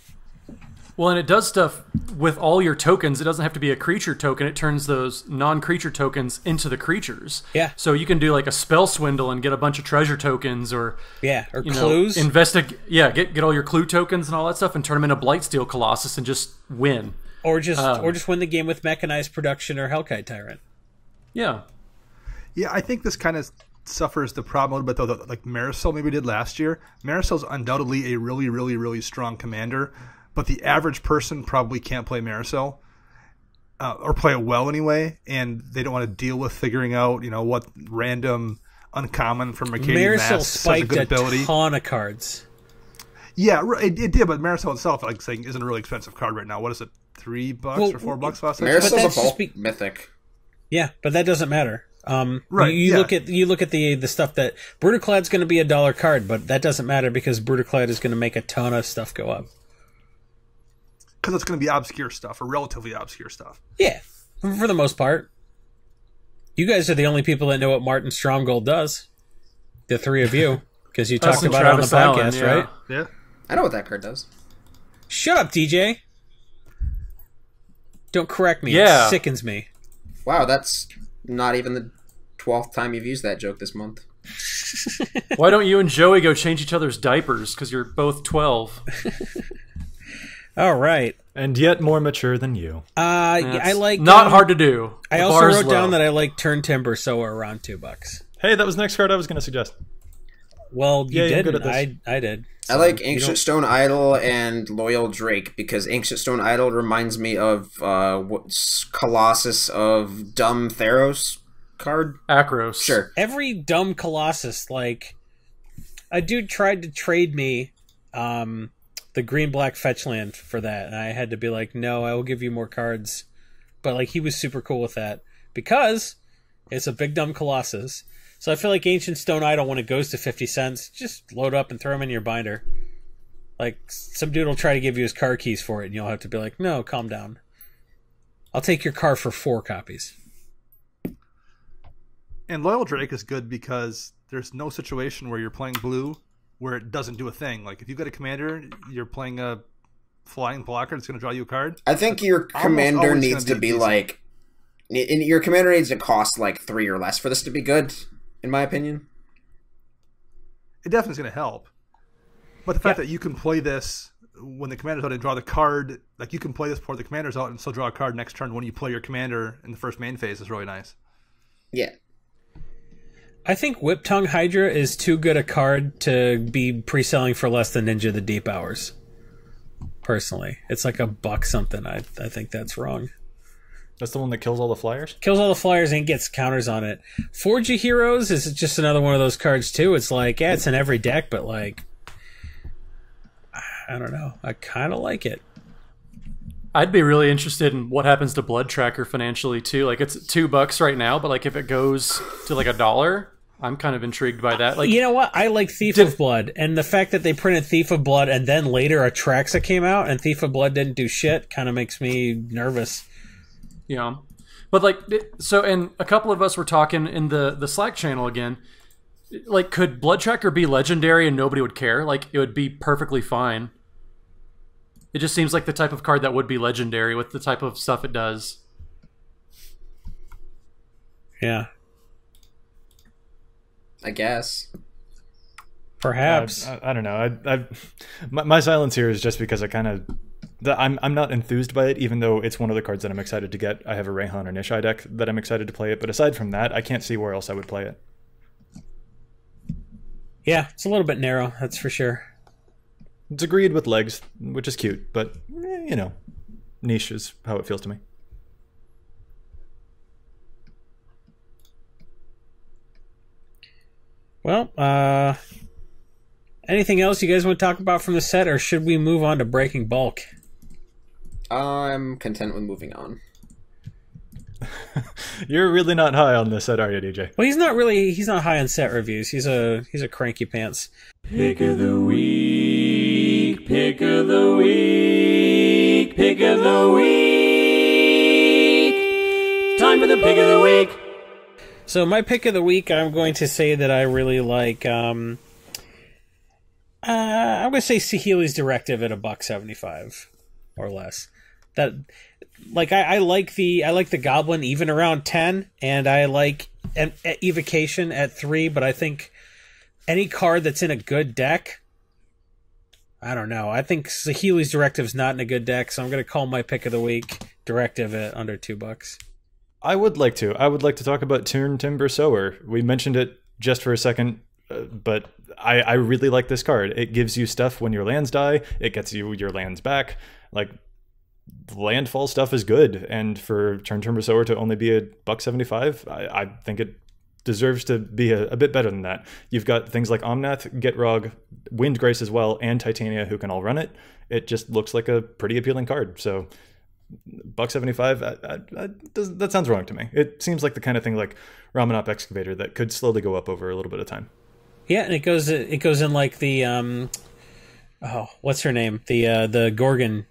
Well, and it does stuff with all your tokens. It doesn't have to be a creature token. It turns those non-creature tokens into the creatures. Yeah. So you can do like a spell swindle and get a bunch of treasure tokens, or clues. Get all your clue tokens and all that stuff, and turn them into Blightsteel Colossus and just win. Or just win the game with Mechanized Production or Hellkite Tyrant. Yeah. Yeah, I think this kind of suffers the problem a little bit, though, like Marisol maybe did last year. Marisol's undoubtedly a really, really, really strong commander, but the average person probably can't play Marisol, or play it well anyway, and they don't want to deal with figuring out, what random uncommon from Mercadian Marisol Mask such a good ability. A ton of cards. Yeah, it did, but Marisol itself, like saying, isn't a really expensive card right now. What is it, $3 or $4 last time? Marisol's a bulk mythic. Yeah, but that doesn't matter. Right. You look at the stuff that Brutaclad's going to be $1 card, but that doesn't matter because Brutaclad is going to make a ton of stuff go up. Because it's going to be obscure stuff, or relatively obscure stuff. Yeah, for the most part. You guys are the only people that know what Martin Stromgold does. The three of you, because you talked about it on the podcast, right? Yeah. I know what that card does. Shut up, DJ. Don't correct me. Yeah. It sickens me. Wow, that's not even the 12th time you've used that joke this month. Why don't you and Joey go change each other's diapers? Because you're both 12. All right. And yet more mature than you. I like... Not hard to do. I also wrote down that I like Turn Timber Sower around $2. Hey, that was the next card I was going to suggest. Well, you didn't. Good at this. I did. So I like Ancient Stone Idol and Loyal Drake because Ancient Stone Idol reminds me of Colossus of Dumb Theros. card? Akros. Sure. Every dumb Colossus, like, a dude tried to trade me the green-black fetch land for that, and I had to be like, no, I will give you more cards. But, like, he was super cool with that, because it's a big dumb Colossus. So I feel like Ancient Stone Idol, when it goes to 50 cents, just load up and throw them in your binder. Like, some dude will try to give you his car keys for it, and you'll have to be like, no, calm down. I'll take your car for 4 copies. And Loyal Drake is good because there's no situation where you're playing blue where it doesn't do a thing. Like, if you've got a commander, you're playing a flying blocker that's going to draw you a card. I think your commander needs to be like... Your commander needs to cost like 3 or less for this to be good, in my opinion. It definitely is going to help. But the fact that you can play this when the commander's out and draw the card, like you can play this before the commander's out and still draw a card next turn when you play your commander in the first main phase is really nice. Yeah. I think Whip Tongue Hydra is too good a card to be pre-selling for less than Ninja the Deep Hours. Personally. It's like $1 something. I think that's wrong. That's the one that kills all the flyers? Kills all the flyers and gets counters on it. Forge of Heroes is just another one of those cards too. It's like, yeah, it's in every deck, but like, I don't know. I kind of like it. I'd be really interested in what happens to Blood Tracker financially too. Like, it's $2 right now, but like if it goes to like $1, I'm kind of intrigued by that. Like, you know what? I like Thief of Blood, and the fact that they printed Thief of Blood and then later Atraxa came out and Thief of Blood didn't do shit kind of makes me nervous. Yeah. But like, so, and a couple of us were talking in the Slack channel again. Like, could Blood Tracker be legendary and nobody would care? Like, it would be perfectly fine. It just seems like the type of card that would be legendary with the type of stuff it does. Yeah. I guess. Perhaps. I don't know. My silence here is just because I kind of... I'm not enthused by it, even though it's one of the cards that I'm excited to get. I have a Rayhan or Nishai deck that I'm excited to play it, but aside from that, I can't see where else I would play it. Yeah, it's a little bit narrow, that's for sure. It's agreed with legs, which is cute, but, you know, niche is how it feels to me. Well, anything else you guys want to talk about from the set, or should we move on to Breaking Bulk? I'm content with moving on. You're really not high on this set, are you, DJ? Well, he's not high on set reviews. He's a cranky pants. Pick of the week, pick of the week, pick of the week. Time for the pick of the week. So my pick of the week, I'm going to say that I really like. I'm going to say Saheeli's Directive at $1.75 or less. That, like, I like the Goblin even around 10, and I like Evocation at 3. But I think any card that's in a good deck, I don't know. I think Saheeli's Directive's not in a good deck, so I'm going to call my pick of the week Directive at under $2. I would like to talk about Turn Timber Sower. We mentioned it just for a second, but I really like this card. It gives you stuff when your lands die. It gets you your lands back. Like, landfall stuff is good, and for Turn Timber Sower to only be $1.75, I think it deserves to be a bit better than that. You've got things like Omnath, Gitrog, Windgrace as well, and Titania who can all run it. It just looks like a pretty appealing card. So $1.75, that sounds wrong to me. It seems like the kind of thing like Ramanop Excavator that could slowly go up over a little bit of time. Yeah, and it goes in like the what's her name? The Gorgon,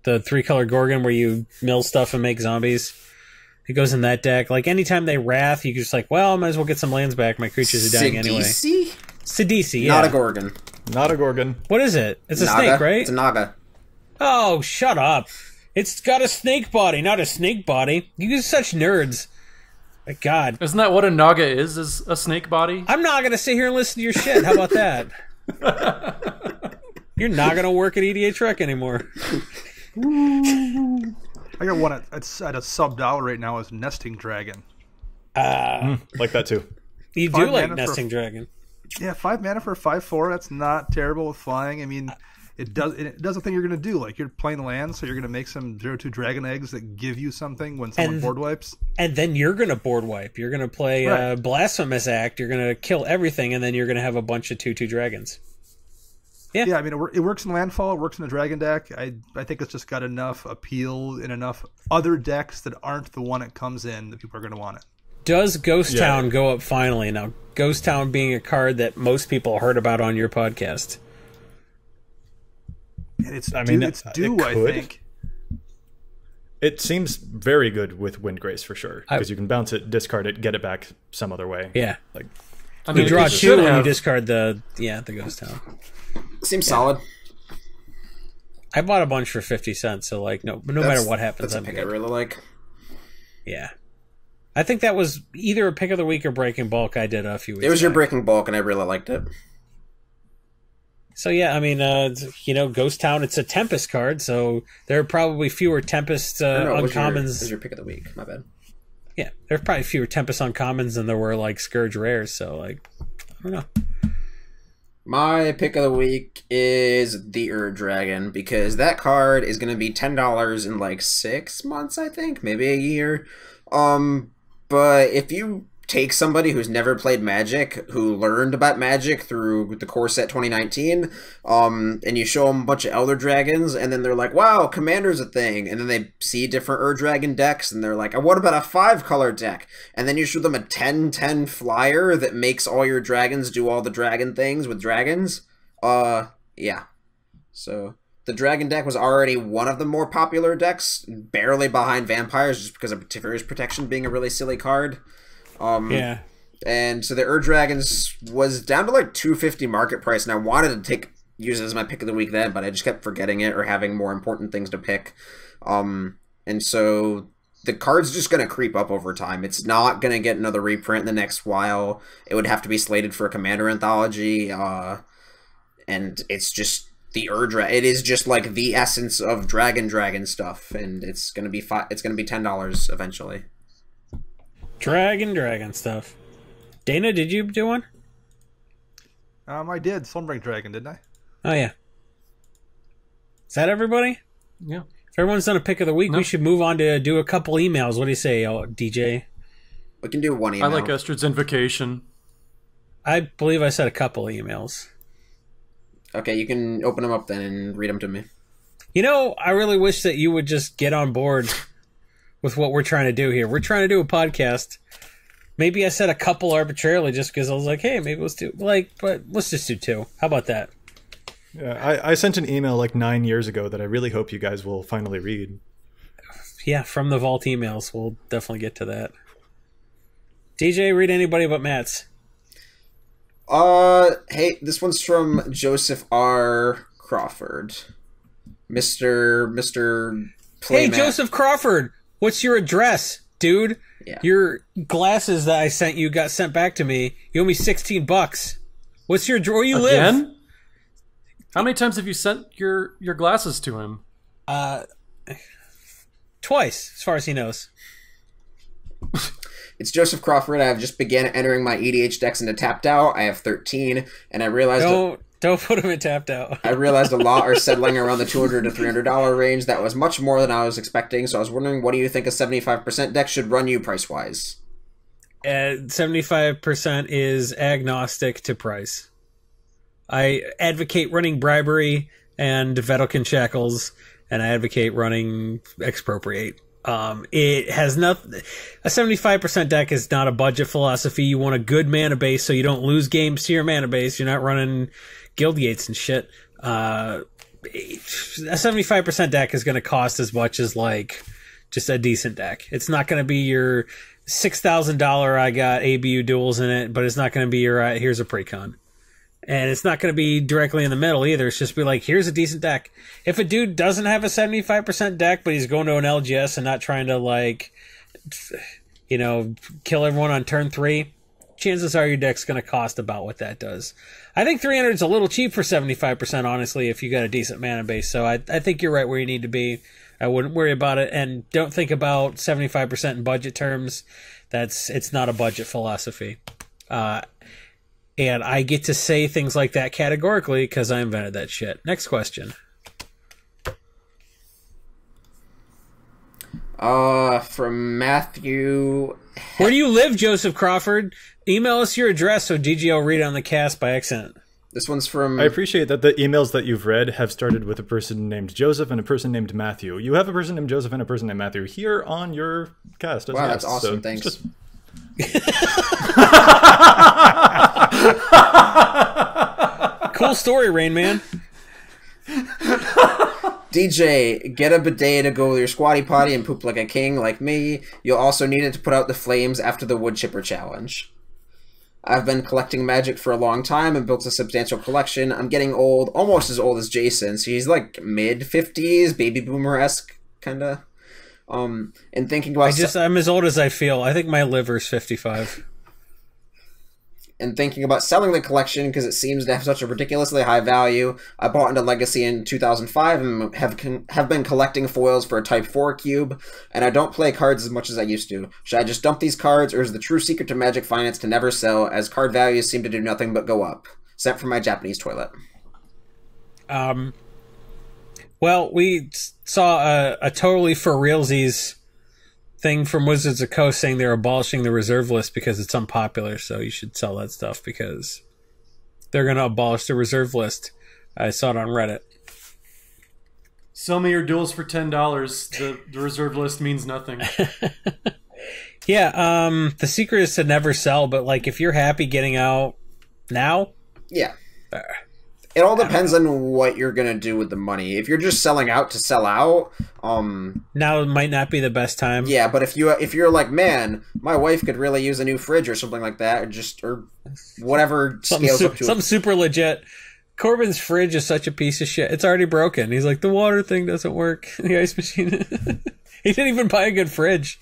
the 3-color Gorgon where you mill stuff and make zombies. It goes in that deck. Like, anytime they wrath, you just like, well, I might as well get some lands back. My creatures are dying anyway. Sidisi, yeah. Not a Gorgon. Not a Gorgon. What is it? It's a Naga. snake, right? It's a Naga. Oh, shut up. It's got a snake body, not a snake body. You guys are such nerds. My God. Isn't that what a Naga is a snake body? I'm not going to sit here and listen to your shit. How about that? You're not going to work at EDHREC anymore. I got one at a $1 right now is Nesting Dragon. Like that too. You do like Nesting Dragon. Yeah, 5 mana for 5/4. That's not terrible with flying. I mean, it does the thing you're going to do. Like, you're playing land, so you're going to make some 0/2 dragon eggs that give you something when someone board wipes. And then you're going to board wipe. You're going to play Blasphemous Act. You're going to kill everything, and then you're going to have a bunch of 2/2 dragons. Yeah, I mean, it works in Landfall. It works in a dragon deck. I think it's just got enough appeal in enough other decks that aren't the one it comes in that people are going to want it. Does Ghost Town go up finally? Now, Ghost Town being a card that most people heard about on your podcast. And it's due, I think. It seems very good with Windgrace for sure, because you can bounce it, discard it, get it back some other way. Yeah. Like, I mean, you draw 2 when you discard the Ghost Town. Seems solid. I bought a bunch for 50 cents, so like no matter what happens, that's a pick I really like. Yeah. I think that was either a pick of the week or Breaking Bulk I did a few weeks It was back. your Breaking Bulk, and I really liked it. So yeah, I mean, Ghost Town, it's a Tempest card, so there are probably fewer Tempest uncommons. It was your pick of the week, my bad. Yeah, there are probably fewer Tempest uncommons than there were like Scourge rares, so like, I don't know. My pick of the week is the Dragon, because that card is going to be $10 in like 6 months, I think, maybe a year. But if you take somebody who's never played Magic, who learned about Magic through the core set 2019, and you show them a bunch of Elder Dragons, and then they're like, wow, Commander's a thing, and then they see different Dragon decks, and they're like, what about a 5-color deck? And then you show them a 10/10 flyer that makes all your dragons do all the dragon things with dragons. Yeah. So the Dragon deck was already one of the more popular decks, barely behind Vampires, just because of Teferi's Protection being a really silly card. Yeah. And so the Dragons was down to like $250 market price, and I wanted to use it as my pick of the week then, but I just kept forgetting it or having more important things to pick. And so the card's just going to creep up over time. It's not going to get another reprint in the next while. It would have to be slated for a Commander anthology, and it's just the it is just like the essence of Dragon stuff, and it's going to be $10 eventually. Dragon stuff. Dana, did you do one? I did Sunbreak Dragon, didn't I? Oh yeah. Is that everybody? Yeah. If everyone's done a pick of the week, we should move on to do a couple emails. What do you say, DJ? We can do one email. I like Estrid's Invocation. I believe I said a couple emails. Okay, you can open them up then and read them to me. You know, I really wish that you would just get on board with what we're trying to do here. We're trying to do a podcast. Maybe I said a couple arbitrarily just because I was like, hey, maybe let's do but let's just do 2. How about that? Yeah, I sent an email like 9 years ago that I really hope you guys will finally read. Yeah, from the vault emails. We'll definitely get to that. DJ, read anybody but Matt's. Hey, this one's from Joseph R. Crawford. Mr. Hey, Joseph Crawford, what's your address, dude? Yeah. Your glasses that I sent you got sent back to me. You owe me $16. What's your where you live? How many times have you sent your glasses to him? Twice, as far as he knows. It's Joseph Crawford. I have just began entering my EDH decks into Tapped Out. I have 13, and I realized don't put them in Tapped Out. I realized a lot are settling around the $200 to $300 range. That was much more than I was expecting. So I was wondering, what do you think a 75% deck should run you price wise? 75% is agnostic to price. I advocate running Bribery and Vedalken Shackles, and I advocate running Expropriate. It has nothing. A 75% deck is not a budget philosophy. You want a good mana base so you don't lose games to your mana base. You're not running Guild Gates and shit. A 75% deck is going to cost as much as like just a decent deck. It's not going to be your $6,000 I got ABU duels in it, but it's not going to be your here's a precon. And it's not going to be directly in the middle either. It's just be like, here's a decent deck. If a dude doesn't have a 75% deck, but he's going to an LGS and not trying to, like, kill everyone on turn 3, chances are your deck's going to cost about what that does. I think 300 is a little cheap for 75%, honestly, if you got a decent mana base. So I think you're right where you need to be. I wouldn't worry about it. And don't think about 75% in budget terms. It's not a budget philosophy. And I get to say things like that categorically because I invented that shit. Next question. From Matthew. Where do you live, Joseph Crawford? Email us your address so DG will read it on the cast by accident. This one's from... I appreciate that the emails that you've read have started with a person named Joseph and a person named Matthew. You have a person named Joseph and a person named Matthew here on your cast. Wow, that's awesome. So thanks. Cool story, Rain Man. DJ, get a bidet to go with your squatty potty and poop like a king like me. You'll also need it to put out the flames after the wood chipper challenge. I've been collecting magic for a long time and built a substantial collection. I'm getting old, almost as old as Jason, so he's like mid-50s, baby boomer-esque, kind of. And thinking about... I'm as old as I feel. I think my liver's 55. And thinking about selling the collection because it seems to have such a ridiculously high value. I bought into Legacy in 2005 and have been collecting foils for a Type 4 cube, and I don't play cards as much as I used to. Should I just dump these cards, or is the true secret to Magic Finance to never sell, as card values seem to do nothing but go up? Sent from my Japanese toilet. Well, we saw a totally for realsies thing from Wizards of the Coast saying they're abolishing the reserve list because it's unpopular, so you should sell that stuff because they're going to abolish the reserve list. I saw it on Reddit. Sell me your duels for $10. The reserve list means nothing. Yeah, the secret is to never sell, but like if you're happy getting out now, yeah. It all depends on what you're gonna do with the money. If you're just selling out to sell out, now might not be the best time. Yeah, but if you're like, man, my wife could really use a new fridge or something like that, or whatever scales up to something super legit. Corbin's fridge is such a piece of shit. It's already broken. He's like, the water thing doesn't work. The ice machine. He didn't even buy a good fridge.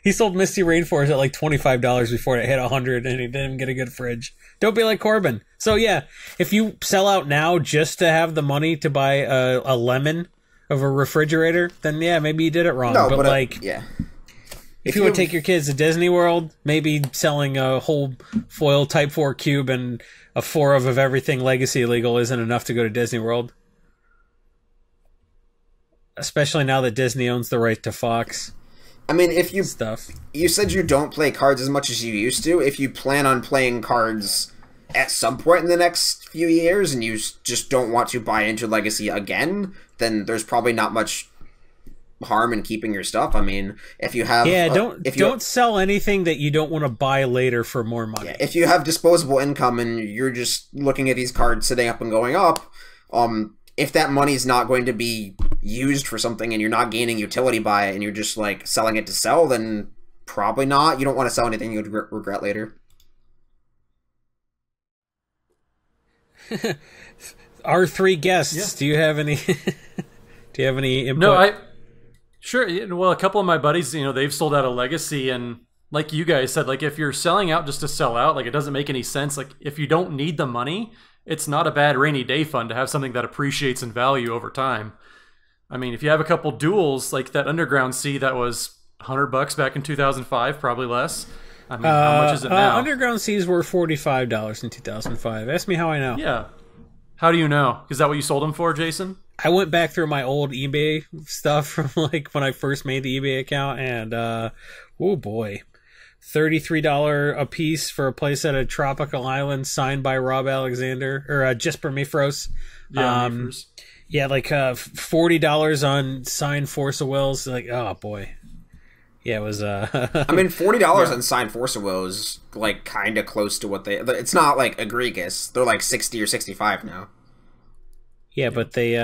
He sold Misty Rainforest at like $25 before it hit 100, and he didn't get a good fridge. Don't be like Corbin. So yeah, if you sell out now just to have the money to buy a lemon of a refrigerator, then yeah, maybe you did it wrong. No, but like, yeah. If you would take your kids to Disney World, maybe selling a whole foil Type 4 cube and a 4 of everything Legacy legal isn't enough to go to Disney World. Especially now that Disney owns the right to Fox. I mean, if you stuff. You said you don't play cards as much as you used to. If you plan on playing cards at some point in the next few years and you just don't want to buy into Legacy again, then there's probably not much harm in keeping your stuff. I mean, if you have... Yeah, don't sell anything that you don't want to buy later for more money. Yeah, if you have disposable income and you're just looking at these cards sitting up and going up, if that money's not going to be used for something and you're not gaining utility by it and you're just like selling it to sell, then probably not. You don't want to sell anything you'd regret later. Our three guests, do you have any input? No, sure. Well, a couple of my buddies, they've sold out of Legacy, and like you guys said, like if you're selling out just to sell out, like it doesn't make any sense. Like if you don't need the money, it's not a bad rainy day fund to have something that appreciates in value over time. I mean, if you have a couple duels, like that Underground Sea that was $100 back in 2005, probably less. I mean, how much is it now? Underground Seas were $45 in 2005. Ask me how I know. Yeah. How do you know? Is that what you sold them for, Jason? I went back through my old eBay stuff from like when I first made the eBay account, and oh boy, $33 a piece for a playset at Tropical Island signed by Rob Alexander or Jesper Mifros. Yeah, Mifros. Yeah, like $40 on signed Force of Wills. Like, oh boy, yeah, it was. I mean, $40 on signed Force of Will is like kind of close to what they. It's not like egregious. They're like 60 or 65 now. Yeah, but they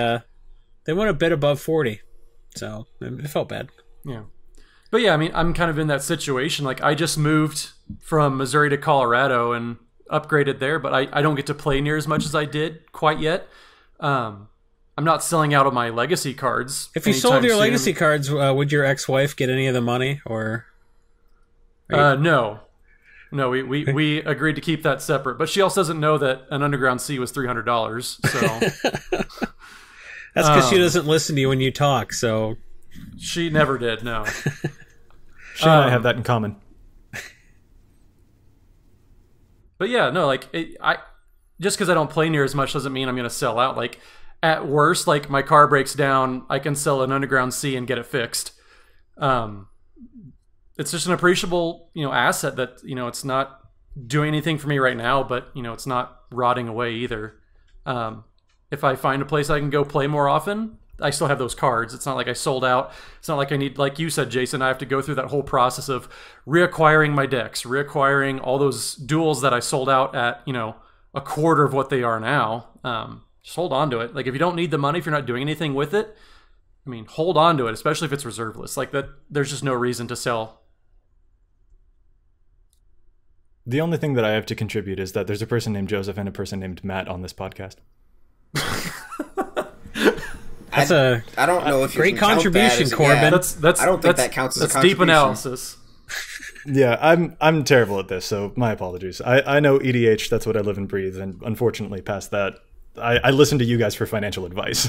went a bit above 40, so it felt bad. Yeah, but yeah, I mean, I'm kind of in that situation. Like, I just moved from Missouri to Colorado and upgraded there, but I don't get to play near as much as I did quite yet. I'm not selling out of my Legacy cards. If you sold your Legacy cards, would your ex-wife get any of the money, or? No, we agreed to keep that separate. But she also doesn't know that an Underground Sea was $300. So that's because she doesn't listen to you when you talk. So she never did. No. She and I have that in common. But yeah, no, like I just because I don't play near as much doesn't mean I'm going to sell out. Like at worst, like my car breaks down, I can sell an Underground C and get it fixed. It's just an appreciable, asset that, it's not doing anything for me right now, but, it's not rotting away either. If I find a place I can go play more often, I still have those cards. It's not like I sold out. It's not like I need, like you said, Jason, I have to go through that whole process of reacquiring my decks, reacquiring all those duels that I sold out at, a quarter of what they are now. Just hold on to it. Like if you don't need the money, if you're not doing anything with it, I mean, hold on to it, especially if it's reserve list. Like that, there's just no reason to sell. The only thing that I have to contribute is that there's a person named Joseph and a person named Matt on this podcast. That's I don't know if great you can contribution, count that Corbin. I don't think that counts as a that's deep contribution. analysis. Yeah, I'm terrible at this, so my apologies. I know EDH, that's what I live and breathe, and unfortunately past that, I listen to you guys for financial advice.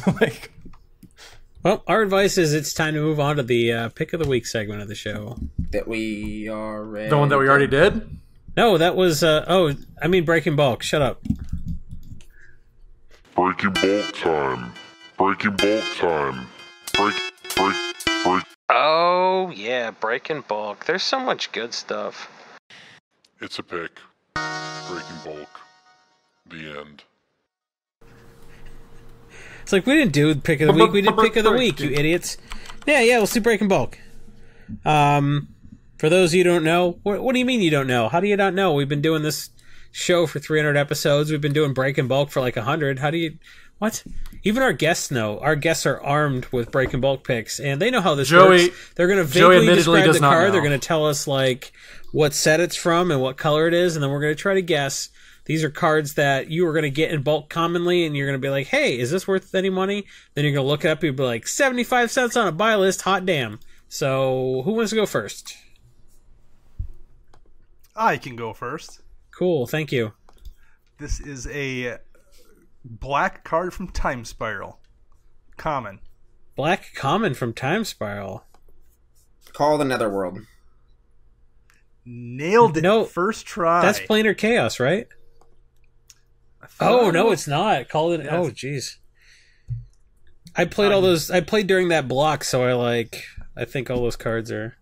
Well, our advice is it's time to move on to the pick of the week segment of the show. That we already... The one that we already did? No, that was Breaking Bulk. Shut up. Breaking bulk time. Breaking bulk time. Break. Oh, yeah, Breaking Bulk. There's so much good stuff. It's a pick. Breaking bulk. The end. It's like we didn't do pick of the week. We did pick of the week, you idiots. Yeah, we'll see Breaking Bulk. For those of you who don't know, what do you mean you don't know? How do you not know? We've been doing this show for 300 episodes. We've been doing Breaking Bulk for like 100. How do you... What? Even our guests know. Our guests are armed with Breaking Bulk picks, and they know how this works. They're going to vaguely describe the card. They're going to tell us like what set it's from and what color it is, and then we're going to try to guess. These are cards that you are going to get in bulk commonly, and you're going to be like, hey, is this worth any money? Then you're going to look it up, and you'll be like, 75 cents on a buy list, hot damn. So, who wants to go first? I can go first. Cool, thank you. This is a black card from Time Spiral. Common. Black common from Time Spiral. Call the Netherworld. Nailed it. No, first try. That's Planar Chaos, right? Oh, no, it's not. Call it... Oh, jeez. I played all those... I played during that block, so I think all those cards are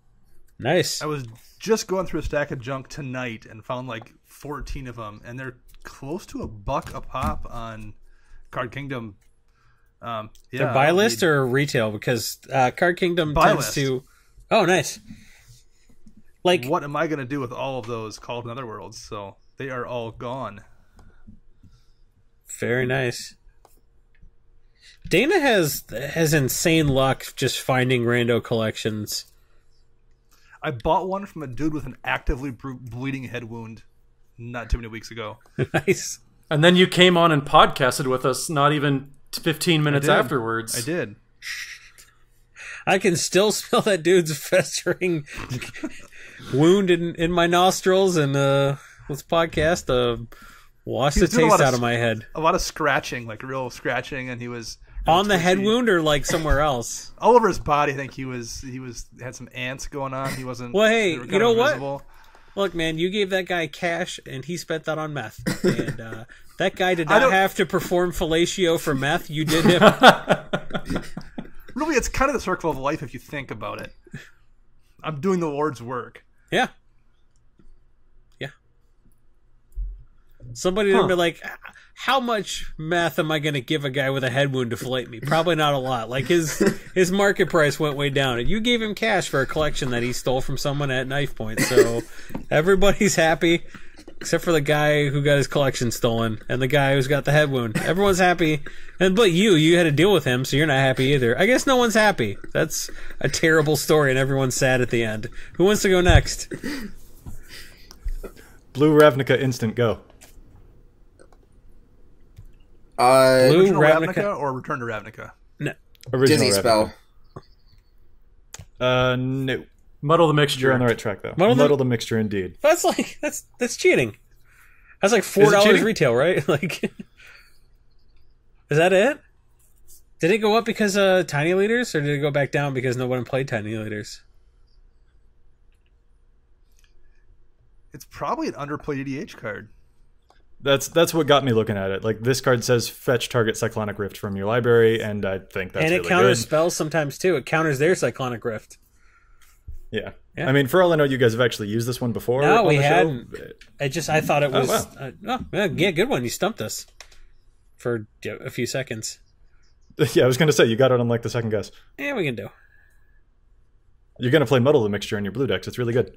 nice. I was just going through a stack of junk tonight and found like 14 of them, and they're close to $1 a pop on Card Kingdom. They're buy list or retail? Because Card Kingdom tends to... Oh, nice. Like, what am I going to do with all of those Call to Netherworlds? So they are all gone. Very nice. Dana has insane luck just finding rando collections. I bought one from a dude with an actively bleeding head wound not too many weeks ago. Nice. And then you came on and podcasted with us not even 15 minutes afterwards. I did. I can still smell that dude's festering wound in my nostrils, and let's podcast wash the taste out of my head. A lot of scratching, like real scratching, and he was on the head wound or like somewhere else. All over his body. I think he had some ants going on. He wasn't. Well, hey, you know what? Look, man, you gave that guy cash, and he spent that on meth. And that guy did not have to perform fellatio for meth. You did him. Really, it's kind of the circle of life if you think about it. I'm doing the Lord's work. Yeah. Somebody would be like, how much meth am I going to give a guy with a head wound to fillet me? Probably not a lot. Like his market price went way down, and you gave him cash for a collection that he stole from someone at knife point. So everybody's happy, except for the guy who got his collection stolen and the guy who's got the head wound. Everyone's happy, but you had to deal with him, so you're not happy either. I guess no one's happy. That's a terrible story, and everyone's sad at the end. Who wants to go next? Blue Ravnica instant go. Original Ravnica or Return to Ravnica? No. Original Disney Ravnica. spell. No. Muddle the mixture. You're on the right track though. Muddle the mixture indeed. That's cheating. That's like $4 retail, right? Like, is that it? Did it go up because of Tiny Leaders, or did it go back down because no one played Tiny Leaders? It's probably an underplayed EDH card. That's what got me looking at it. Like, this card says fetch target Cyclonic Rift from your library, and I think that's and it really counters good. spells sometimes too. It counters their Cyclonic Rift. Yeah. Yeah. I mean, for all I know, you guys have actually used this one before. No, on we the hadn't. show. I thought it was. wow. Yeah, good one. You stumped us for a few seconds. Yeah, I was going to say, you got it on like the second guess. Yeah, we can do. You're going to play Muddle the Mixture in your blue decks. It's really good.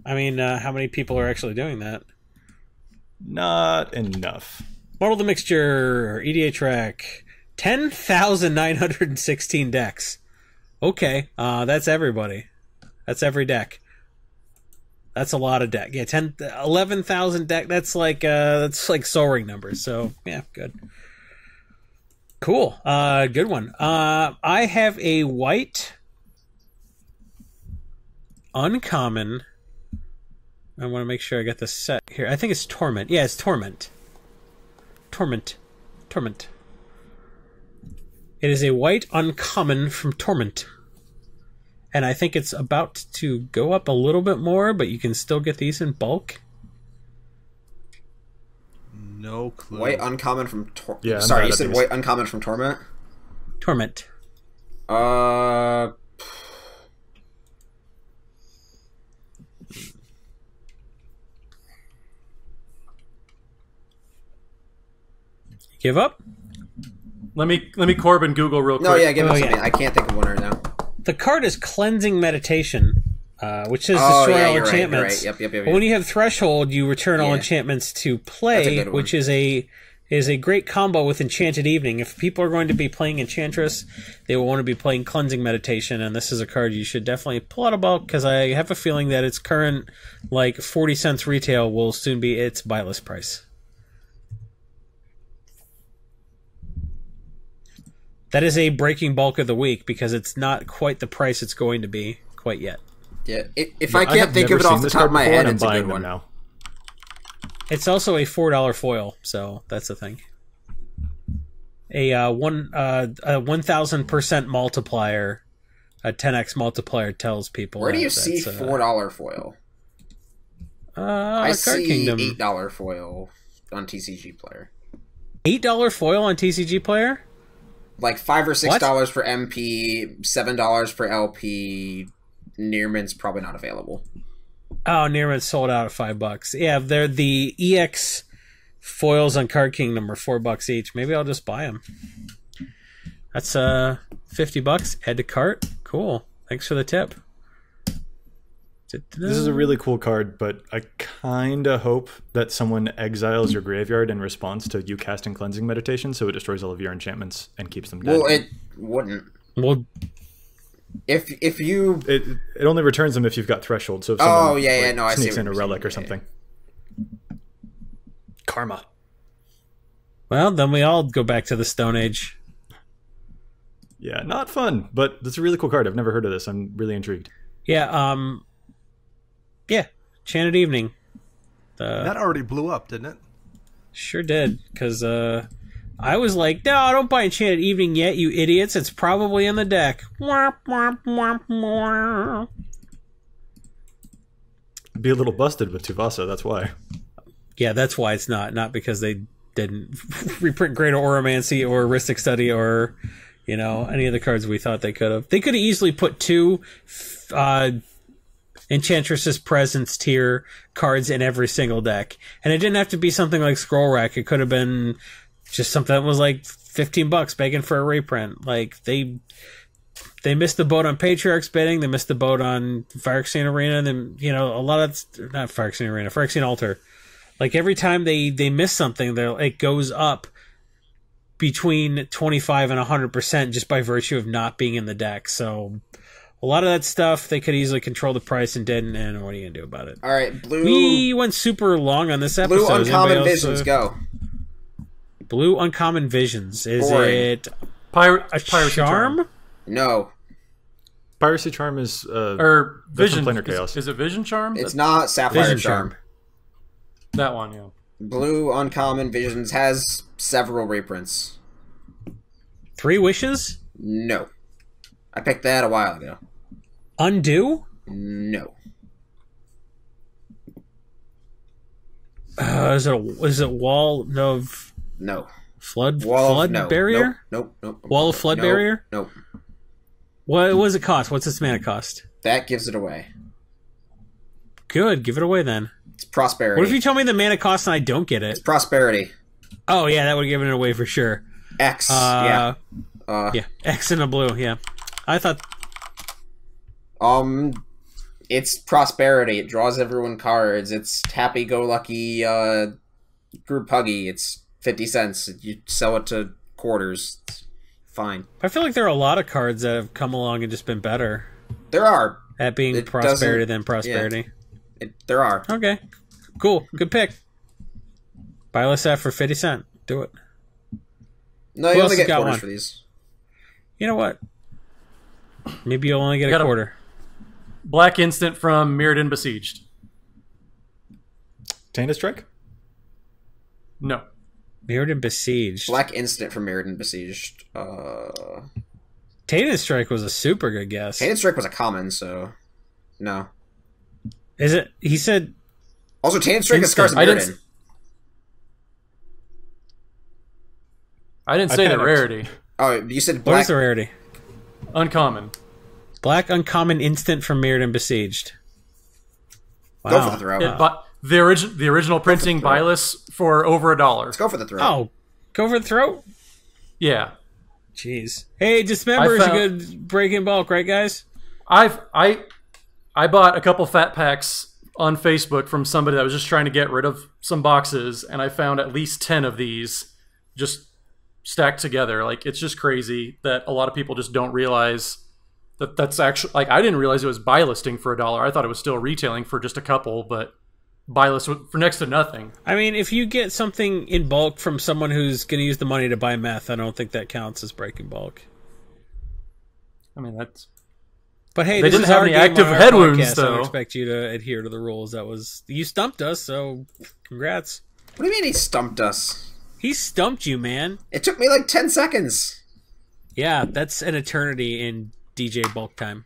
I mean, how many people are actually doing that? Not enough. Muddle the Mixture, EDHREC, 10,916 decks. Okay, that's everybody. That's every deck. That's a lot of deck. Yeah, 11,000 deck. That's like Soul Ring numbers. So yeah, good. Cool. Good one. I have a white uncommon. I want to make sure I get this set here. I think it's Torment. Yeah, it's Torment. Torment. It is a white uncommon from Torment. And I think it's about to go up a little bit more, but you can still get these in bulk. No clue. White uncommon from Torment. Yeah, Sorry, you said white uncommon from Torment? Torment. Give up? Let me Corbin Google real quick. No, yeah, give me Oh, something. yeah. I can't think of one right now. The card is Cleansing Meditation, which says Oh, destroy yeah, all you're right, enchantments. you're right. Yep. But when you have Threshold, you return all Yeah. enchantments to That's a play, good one. which is a great combo with Enchanted Evening. If people are going to be playing Enchantress, they will want to be playing Cleansing Meditation, and this is a card you should definitely pull out of bulk, because I have a feeling that its current 40 cents retail will soon be its buy list price. That is a breaking bulk of the week, because it's not quite the price it's going to be quite yet. Yeah, if I have can't think never of it seen off the this top of card my before, head, and I'm it's a buying good them one. now. It's also a $4 foil, so that's the thing. A 1,000% multiplier, a 10x multiplier tells people. Where do you that see that's, $4 foil? I Card see Kingdom. $8 foil on TCG Player. $8 foil on TCG Player? Like $5 or $6 for MP, $7 for LP. Nearman's probably not available. Oh, Nearman's sold out at $5. Yeah, they're the EX foils on Card Kingdom are $4 each. Maybe I'll just buy them. That's $50. Add to cart. Cool. Thanks for the tip. This is a really cool card, but I kind of hope that someone exiles your graveyard in response to you casting Cleansing Meditation, so it destroys all of your enchantments and keeps them dead. Well, it wouldn't. Well, If you... It only returns them if you've got Threshold, so if Oh, someone yeah, no, I see sneaks what in a you're relic saying. or something. Karma. well, then we all go back to the Stone Age. Yeah, not fun, but it's a really cool card. I've never heard of this. I'm really intrigued. Yeah, Enchanted Evening. That already blew up, didn't it? Sure did, because I was like, no, don't buy Enchanted Evening yet, you idiots. It's probably in the deck. Be a little busted with Tuvasa, that's why. Yeah, that's why it's not because they didn't reprint Greater Oromancy or Aristic Study or, any of the cards we thought they could have. They could have easily put two Enchantress's Presence tier cards in every single deck. And it didn't have to be something like Scroll Rack. It could have been just something that was like $15 begging for a reprint. Like, they missed the boat on Patriarch's bidding. They missed the boat on Phyrexian Arena. And then, a lot of... Not Phyrexian Arena. Phyrexian Altar. Like, every time they miss something, it goes up between 25 and 100% just by virtue of not being in the deck. So, a lot of that stuff, they could easily control the price and didn't, and what are you going to do about it? All right, blue... We went super long on this episode. Blue Is Uncommon anybody else, Visions, go. Blue Uncommon Visions. Is Boring. it Piracy Charm? No. Piracy Charm is... Or that's Vision. from Planar Chaos. Is it Vision Charm? It's not Sapphire Vision Charm. Charm. That one, yeah. Blue Uncommon Visions has several reprints. 3 Wishes? No. I picked that a while ago. Undo? No. Is it wall of No. flood No. barrier? Nope. Wall of flood barrier? Nope. What does it cost? What's its mana cost? That gives it away. Good, give it away then. It's prosperity. What if you tell me the mana cost and I don't get it? It's prosperity. Oh yeah, that would have given it away for sure. X. Yeah. Yeah, X in a blue. Yeah, I thought. It's prosperity. It draws everyone cards. It's happy-go-lucky, group huggy. It's 50 cents. You sell it to quarters. It's fine. I feel like there are a lot of cards that have come along and just been better There are. at being It prosperity doesn't- than prosperity. There are. Okay, cool, good pick. Buy list that for 50 cents. Do it. No, Who you else only has get got quarters one? for these. You know what? Maybe you'll only get Got a a- quarter. Black instant from Mirrodin Besieged. Dana's Trek? No. Mirrodin Besieged. Black instant from Mirrodin Besieged. Tainted Strike was a super good guess. Tainted Strike was a common, so no. Is it? He said Also, Tainted Strike is Instant. Scars of I didn't Mirrodin. I didn't say the panicked. rarity. Oh, you said what black. is the rarity? Uncommon. Black uncommon instant from Mirrodin Besieged. Wow. Go for the throw. The original printing buy list for over $1. Let's go for the throw. Oh, go for the throat? Yeah. Jeez. Hey, Dismember is a found- good break in bulk, right, guys? I bought a couple fat packs on Facebook from somebody that was just trying to get rid of some boxes, and I found at least 10 of these just stacked together. Like, it's just crazy that a lot of people just don't realize that that's actually, like, I didn't realize it was buy listing for $1. I thought it was still retailing for just a couple, but buy list for next to nothing. I mean, if you get something in bulk from someone who's going to use the money to buy meth, I don't think that counts as breaking bulk. I mean, that's... But hey, They this didn't is have our any game active on our head wounds, podcast. I don't though. expect you to adhere to the rules. You stumped us, so congrats. What do you mean he stumped us? He stumped you, man. It took me like 10 seconds. Yeah, that's an eternity in DJ bulk time.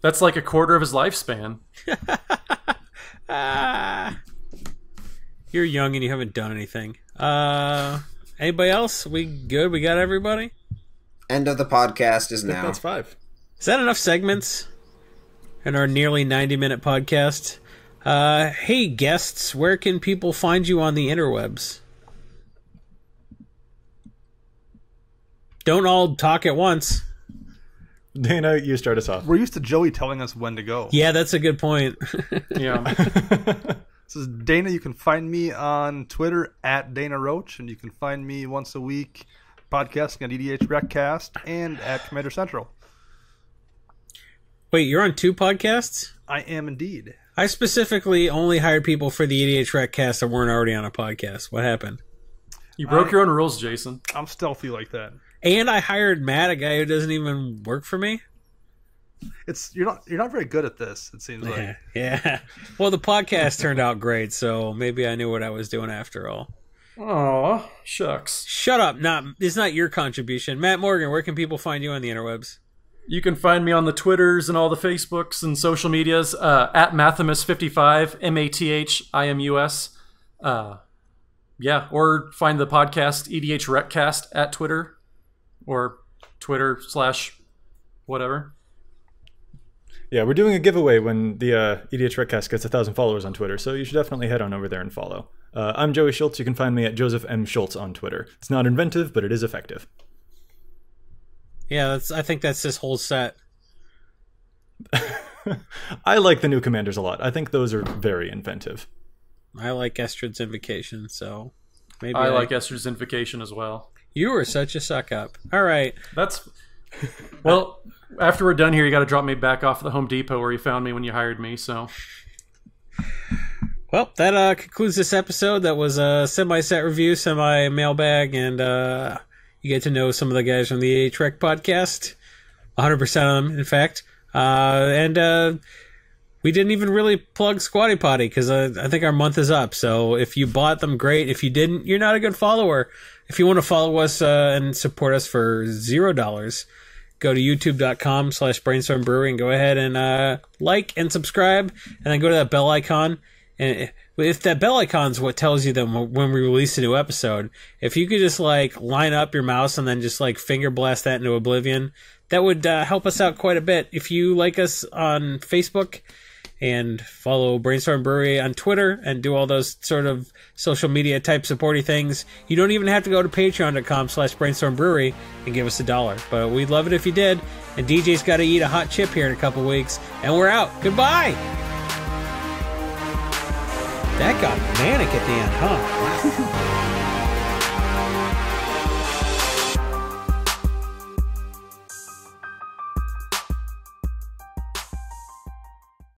That's like a quarter of his lifespan. You're young and you haven't done anything. Anybody else? We good? We got everybody? End of the podcast is I think now. that's 5. Is that enough segments in our nearly 90-minute podcast? Hey, guests, where can people find you on the interwebs? Don't all talk at once. Dana, you start us off. We're used to Joey telling us when to go. Yeah, that's a good point. Yeah. This is Dana. You can find me on Twitter at Dana Roach, and you can find me once a week podcasting at EDHREC Cast and at Commander Central. Wait, you're on 2 podcasts? I am indeed. I specifically only hired people for the EDHREC cast that weren't already on a podcast. What happened? You broke your own rules, Jason. I'm stealthy like that. And I hired Matt, a guy who doesn't even work for me. You're not very good at this. It seems like. Yeah. Well, the podcast turned out great, so maybe I knew what I was doing after all. Aw, shucks. Shut up! It's not your contribution, Matt Morgan. Where can people find you on the interwebs? You can find me on the Twitters and all the Facebooks and social medias at Mathimus55, MATHIMUS. Yeah, or find the podcast EDHREC Cast at Twitter or Twitter/whatever. Yeah, we're doing a giveaway when the EDHREC Cast gets 1,000 followers on Twitter, so you should definitely head on over there and follow. I'm Joey Schultz. You can find me at Joseph M. Schultz on Twitter. It's not inventive, but it is effective. Yeah, I think that's this whole set. I like the new commanders a lot. I think those are very inventive. I like Estrid's Invocation, so maybe I like Esther's Invocation as well. You are such a suck up. All right. That's... Well, after we're done here, you got to drop me back off at the Home Depot where you found me when you hired me, so... Well, that concludes this episode. That was a semi-set review, semi-mailbag, and you get to know some of the guys from the EDHREC podcast. 100% of them, in fact. And we didn't even really plug Squatty Potty, because I think our month is up. So if you bought them, great. If you didn't, you're not a good follower. If you want to follow us and support us for $0, go to youtube.com/Brainstorm Brewery and go ahead and like and subscribe, and then go to that bell icon And if that bell icon's what tells you that when we release a new episode, if you could just like line up your mouse and then just like finger blast that into oblivion, that would help us out quite a bit. If you like us on Facebook and follow Brainstorm Brewery on Twitter and do all those sort of social media type supporty things, you don't even have to go to patreon.com/brainstormbrewery and give us $1. But we'd love it if you did. And DJ's got to eat a hot chip here in a couple weeks. And we're out. Goodbye. That got manic at the end, huh?